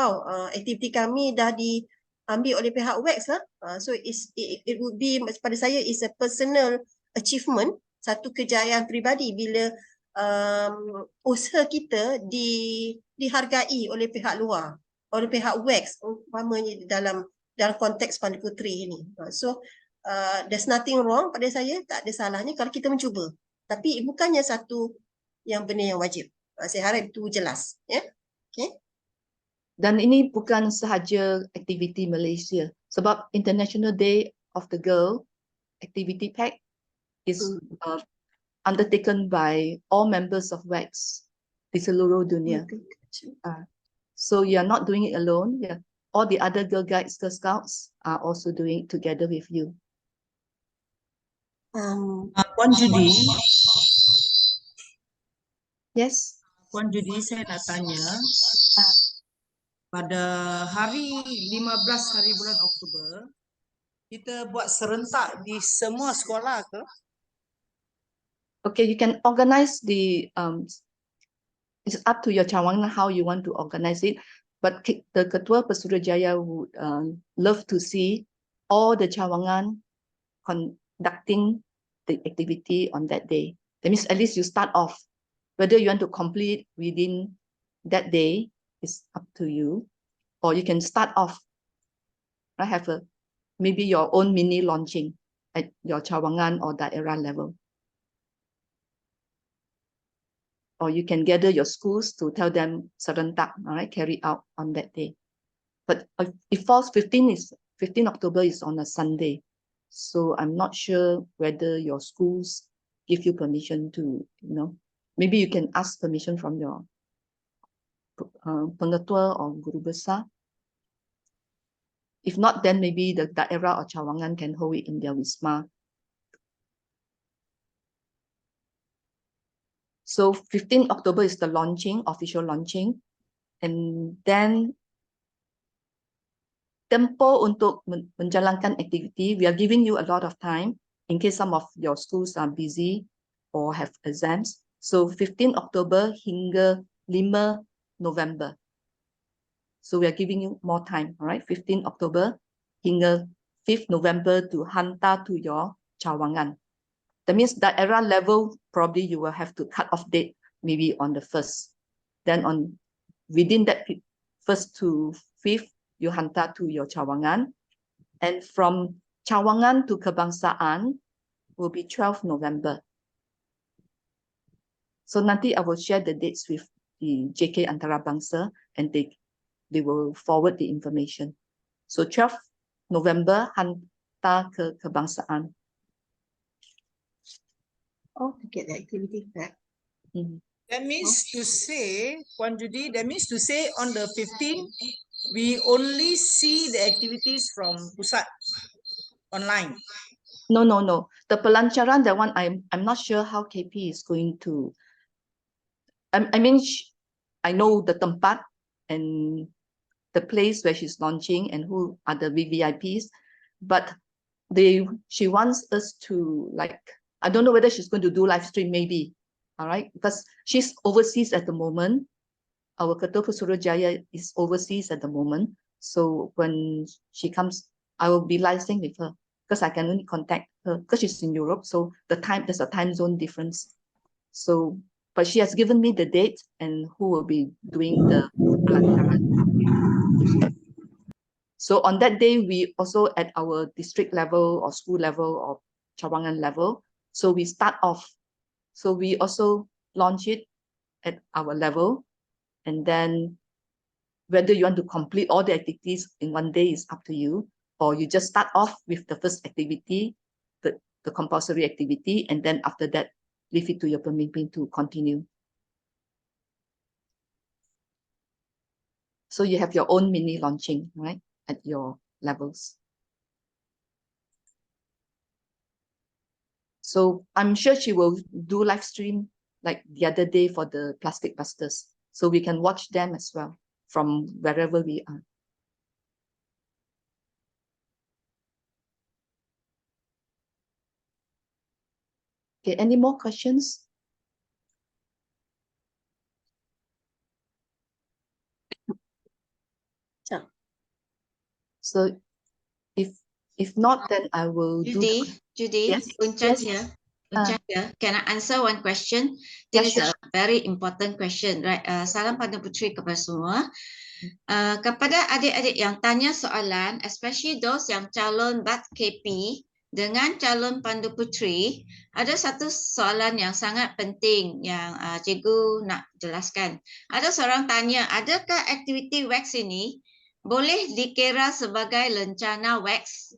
B: aktiviti kami dah diambil oleh pihak WEX lah. So it would be, pada saya, is a personal achievement, satu kejayaan peribadi bila usaha kita dihargai oleh pihak luar, oleh pihak WEX umpamanya dalam konteks Pandu Puteri ini. So there's nothing wrong pada saya, tak ada salahnya kalau kita mencuba. Tapi bukannya satu yang benda yang wajib. Saya harap itu jelas. Okay.
A: Dan ini bukan sahaja aktiviti Malaysia. Sebab International Day of the Girl Activity Pack is undertaken by all members of WEX di seluruh dunia. So you are not doing it alone. Yeah. All the other Girl Guides, Girl Scouts are also doing it together with you.
J: Puan Judy.
A: Yes.
S: Puan Judy, saya nak tanya, pada hari 15 hari bulan Oktober, kita buat serentak di semua sekolah ke?
A: Okay, you can organize it's up to your cawangan how you want to organize it. But the Ketua Pesuruhjaya would love to see all the cawangan conducting the activity on that day. That means at least you start off. Whether you want to complete within that day is up to you, or you can start off. I have maybe your own mini launching at your cawangan or daerah level. Or you can gather your schools to tell them serentak, all right, carry out on that day. But it falls 15 October is on a Sunday. So I'm not sure whether your schools give you permission to, maybe you can ask permission from your pengetua or guru besar. If not, then maybe the daerah or cawangan can hold it in their Wisma. So 15 October is the launching, official launching. And then tempo untuk menjalankan aktiviti, we are giving you a lot of time in case some of your schools are busy or have exams. So 15 October hingga 5 November. So we are giving you more time, all right? 15 October hingga 5 November to hantar to your cawangan. That means daerah level, probably you will have to cut off date maybe on the 1st. Then within that 1st to 5th, you hantar to your cawangan. And from cawangan to kebangsaan will be 12 November. So nanti I will share the dates with the JK Antarabangsa and they will forward the information. So 12 November hantar ke kebangsaan.
B: To get the activity back.
S: That means to say, Puan Judy, that means to say on the 15th, we only see the activities from Pusat online.
A: No. The pelancaran, that one, I'm not sure how KP is going to. I mean, I know the tempat and the place where she's launching and who are the VVIPs, but she wants us to, like, I don't know whether she's going to do live stream, maybe, all right? Because she's overseas at the moment. Our Ketua Pesuruhjaya is overseas at the moment. So when she comes, I will be live streaming with her because I can only contact her because she's in Europe. So there's a time zone difference. So, but she has given me the date and who will be doing the pelancaran. So on that day, we also at our district level or school level or cawangan level. So we start off. So we also launch it at our level. And then whether you want to complete all the activities in one day is up to you, or you just start off with the first activity, the compulsory activity, and then after that, leave it to your pemimpin to continue. So you have your own mini launching, right, at your levels. So I'm sure she will do live stream like the other day for the Plastic Busters. So we can watch them as well from wherever we are. Okay, any more questions? So if not, then I will
T: Judy,
A: do.
T: Judy,
A: Yes,
T: Unchan
A: yes.
T: here. Unchan here. Can I answer one question? This is a very important question, right? Salam pada puteri kepada semua. Kepada adik-adik yang tanya soalan, especially those yang calon BAT KP dengan calon pandu puteri, ada satu soalan yang sangat penting yang cikgu nak jelaskan. Ada seorang tanya, adakah aktiviti wax ini boleh dikira sebagai lencana wax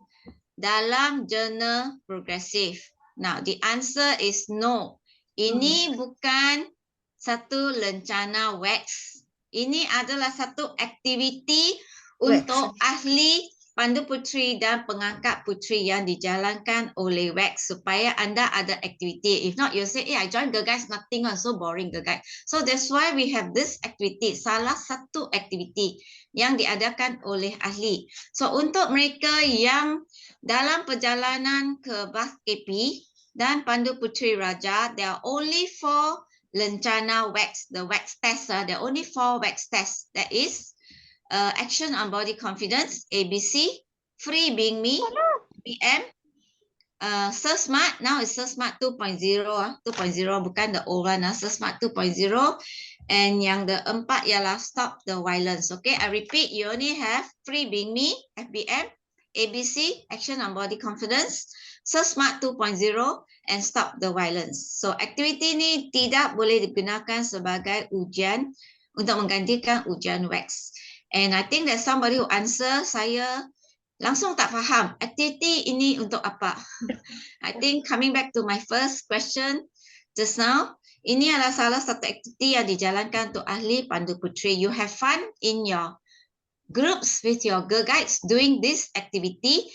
T: dalam jurnal progresif? Now, the answer is no. Ini bukan satu lencana wax. Ini adalah satu aktiviti untuk ahli pandu puteri dan pengangkat puteri yang dijalankan oleh wax supaya anda ada aktiviti. If not, you say, I join Girl Guides, nothing on, so boring Girl Guides. So that's why we have this activity. Salah satu aktiviti yang diadakan oleh ahli. So untuk mereka yang dalam perjalanan ke BAS KP dan pandu puteri raja, there are only 4 lencana wax, the wax test. There are only 4 wax tests. That is action on body confidence, ABC, free being me, BM, SERSMART, now it's SERSMART 2.0, 2.0 bukan the old one, SERSMART 2.0, and yang the 4 ialah stop the violence. Okay, I repeat, you only have free being me, FBM, ABC, action on body confidence, SERSMART 2.0, and stop the violence. So aktiviti ini tidak boleh digunakan sebagai ujian untuk menggantikan ujian wax. And I think that somebody who answer, saya langsung tak faham aktiviti ini untuk apa. I think coming back to my first question just now, ini adalah salah satu aktiviti yang dijalankan untuk ahli pandu puteri. You have fun in your groups with your Girl Guides doing this activity,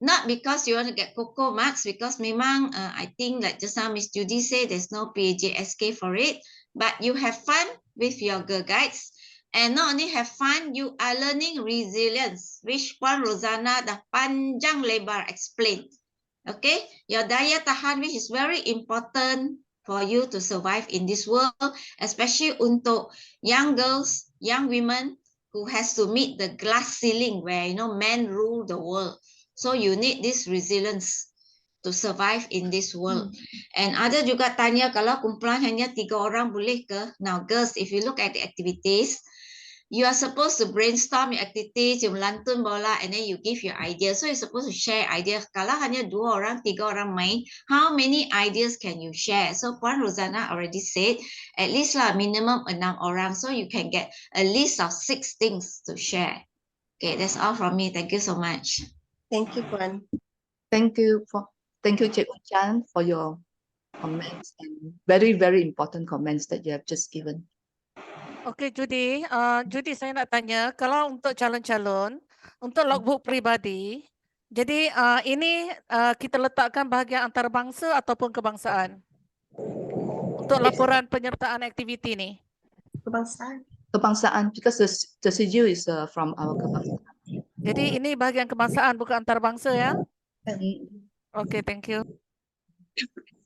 T: not because you want to get COCO marks, because memang I think like just now Miss Judy said there's no PAJSK for it, but you have fun with your Girl Guides. And not only have fun, you are learning resilience, which Puan Rozana dah panjang lebar explain. Okay, your daya tahan, which is very important for you to survive in this world, especially untuk young girls, young women who has to meet the glass ceiling where men rule the world. So you need this resilience to survive in this world. And ada juga tanya kalau kumpulan hanya 3 orang boleh ke? Now girls, if you look at the activities, you are supposed to brainstorm your activities, you melantun bola, and then you give your idea. So you're supposed to share ideas. Kalau hanya 2 orang, 3 orang main, how many ideas can you share? So Puan Rozana already said, at least lah minimum 6 orang. So you can get a list of 6 things to share. Okay, that's all from me. Thank you so much.
B: Thank you, Puan.
A: Thank you, Cik Unchan, for your comments and very, very important comments that you have just given.
U: Okey, Judy. Judy, saya nak tanya, kalau untuk calon-calon, untuk logbook peribadi, jadi ini kita letakkan bahagian antarabangsa ataupun kebangsaan? Untuk laporan penyertaan aktiviti ni?
B: Kebangsaan.
A: Kebangsaan, because the schedule is from our kebangsaan.
U: Jadi ini bahagian kebangsaan, bukan antarabangsa ya? Okey, thank you.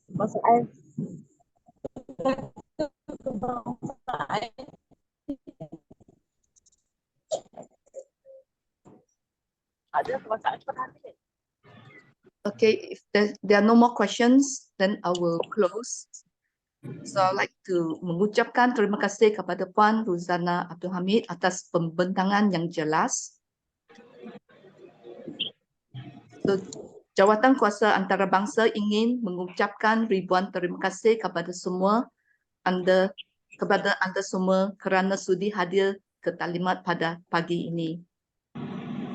G: Kebangsaan.
A: Okay, if there are no more questions, then I will close. So I'd like to mengucapkan terima kasih kepada Puan Rozana Abdul Hamid atas pembentangan yang jelas. So, Jawatan Kuasa Antarabangsa ingin mengucapkan ribuan terima kasih kepada semua anda kepada anda semua kerana sudi hadir ke taklimat pada pagi ini.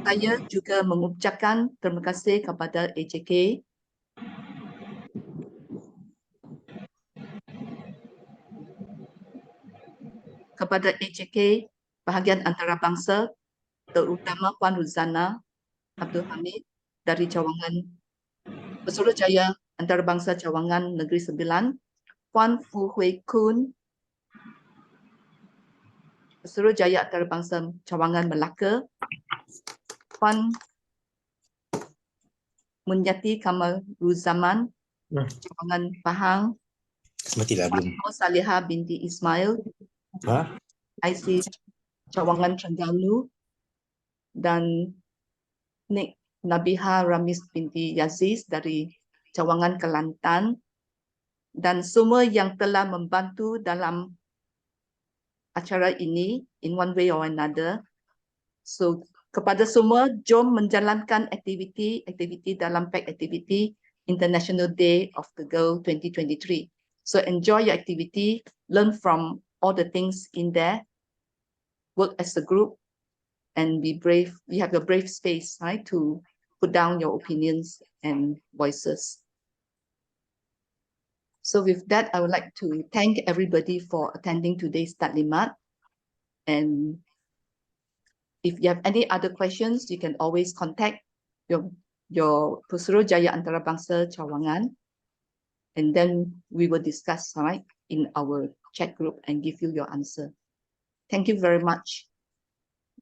A: Saya juga mengucapkan terima kasih kepada AJK bahagian antarabangsa, terutama Puan Ruzana Abdul Hamid dari Cawangan Pesuruhjaya Antarabangsa Cawangan Negeri Sembilan, Puan Fu Hui Kun Pesuruhjaya Antarabangsa Cawangan Melaka, Puan Munyati Kamaruzaman Cawangan Pahang,
D: Matilah belum.
A: Puan Salihah binti Ismail IC Cawangan Terengganu, dan Nik Nabiha Ramis binti Yaziz dari Cawangan Kelantan, dan semua yang telah membantu dalam acara ini in one way or another. So kepada semua, jom menjalankan aktiviti dalam PACT Activity International Day of the Girl 2023. So enjoy your activity, learn from all the things in there, work as a group, and be brave. You have your brave space, right, to put down your opinions and voices. So with that, I would like to thank everybody for attending today's taklimat. And if you have any other questions, you can always contact your Pesuruhjaya Antarabangsa Cawangan, and then we will discuss, right, in our chat group and give you your answer. Thank you very much.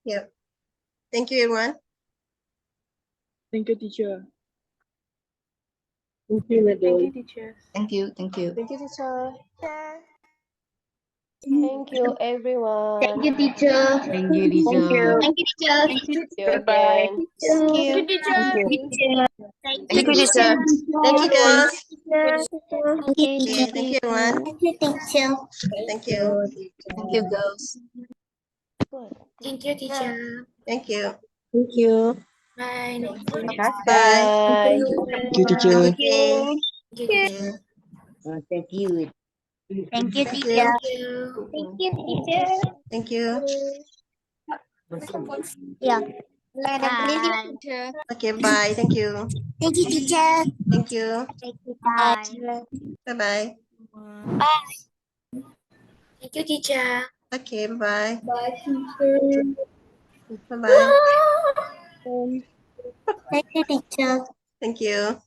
B: Yeah. Thank you, everyone.
G: Thank you, teacher.
M: Thank you, teachers.
A: Thank you.
G: Thank you, teacher.
V: Thank you, everyone.
L: Thank you, teacher.
V: Thank you, teacher.
L: Thank you, teacher.
V: Thank you, teacher.
L: Bye-bye.
V: Again.
L: Thank you,
V: teacher.
L: Thank
B: you, teacher. Thank you, girls.
L: Thank you,
B: Okay, thank you, everyone.
L: Thank you, teacher.
B: Thank you.
A: Thank you, girls.
E: Thank you, teacher.
B: Thank you.
Q: Thank you.
E: Bye.
B: Bye.
V: Bye.
D: Thank you, teacher.
E: Thank you, teacher.
V: Thank you.
L: Thank you,
B: Thank
L: teacher.
B: you.
L: Thank you, teacher.
B: Thank you.
L: Yeah. Bye.
B: Okay, bye. Thank you.
L: Thank you, teacher.
B: Thank you.
L: Thank you, bye.
B: Bye-bye.
L: Bye.
E: Thank you, teacher.
B: Okay, bye.
L: Bye, teacher.
B: Bye-bye.
L: Thank you, teacher.
B: Thank you.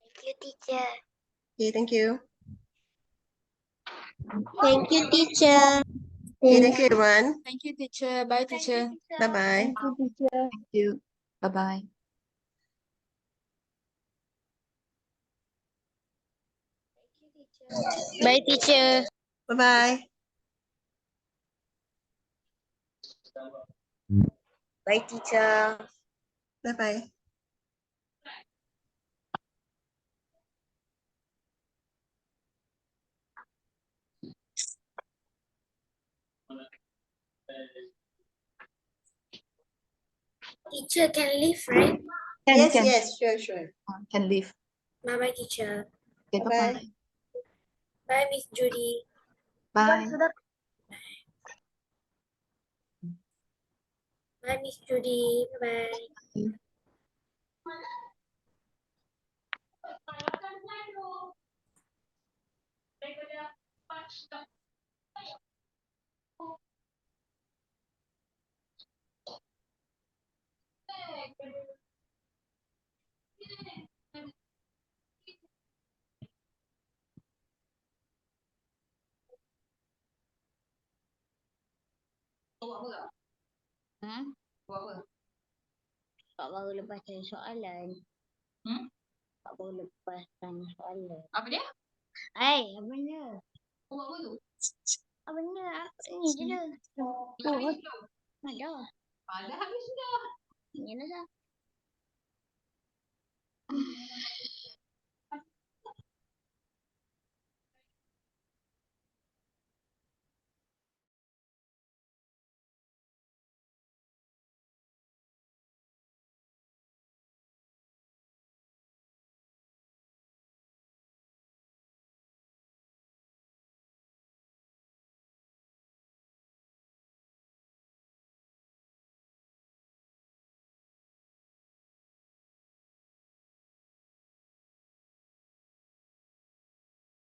L: Thank you, teacher.
B: Okay, thank you.
L: Thank you, teacher.
B: Okay, thank you, everyone.
V: Thank you, teacher. Bye, teacher.
B: Bye-bye.
L: Thank you, teacher.
A: Thank you. Bye-bye.
L: Bye, teacher.
B: Bye-bye.
L: Bye, teacher.
B: Bye-bye.
E: Teacher can leave, right?
B: Yes, yes, sure.
A: Can leave.
E: Bye-bye, teacher.
A: Okay,
B: Bye-bye.
E: Bye, Miss Judy.
A: Bye.
E: Bye, Miss Judy. Bye-bye.
L: Pak baru lepas tanya soalan. Pak baru lepas tanya soalan.
T: Apa dia?
L: Apa benda? Apa tu? Apa benda? Ni je dah. Ada.
T: Ada habis dah.
L: Ni dah.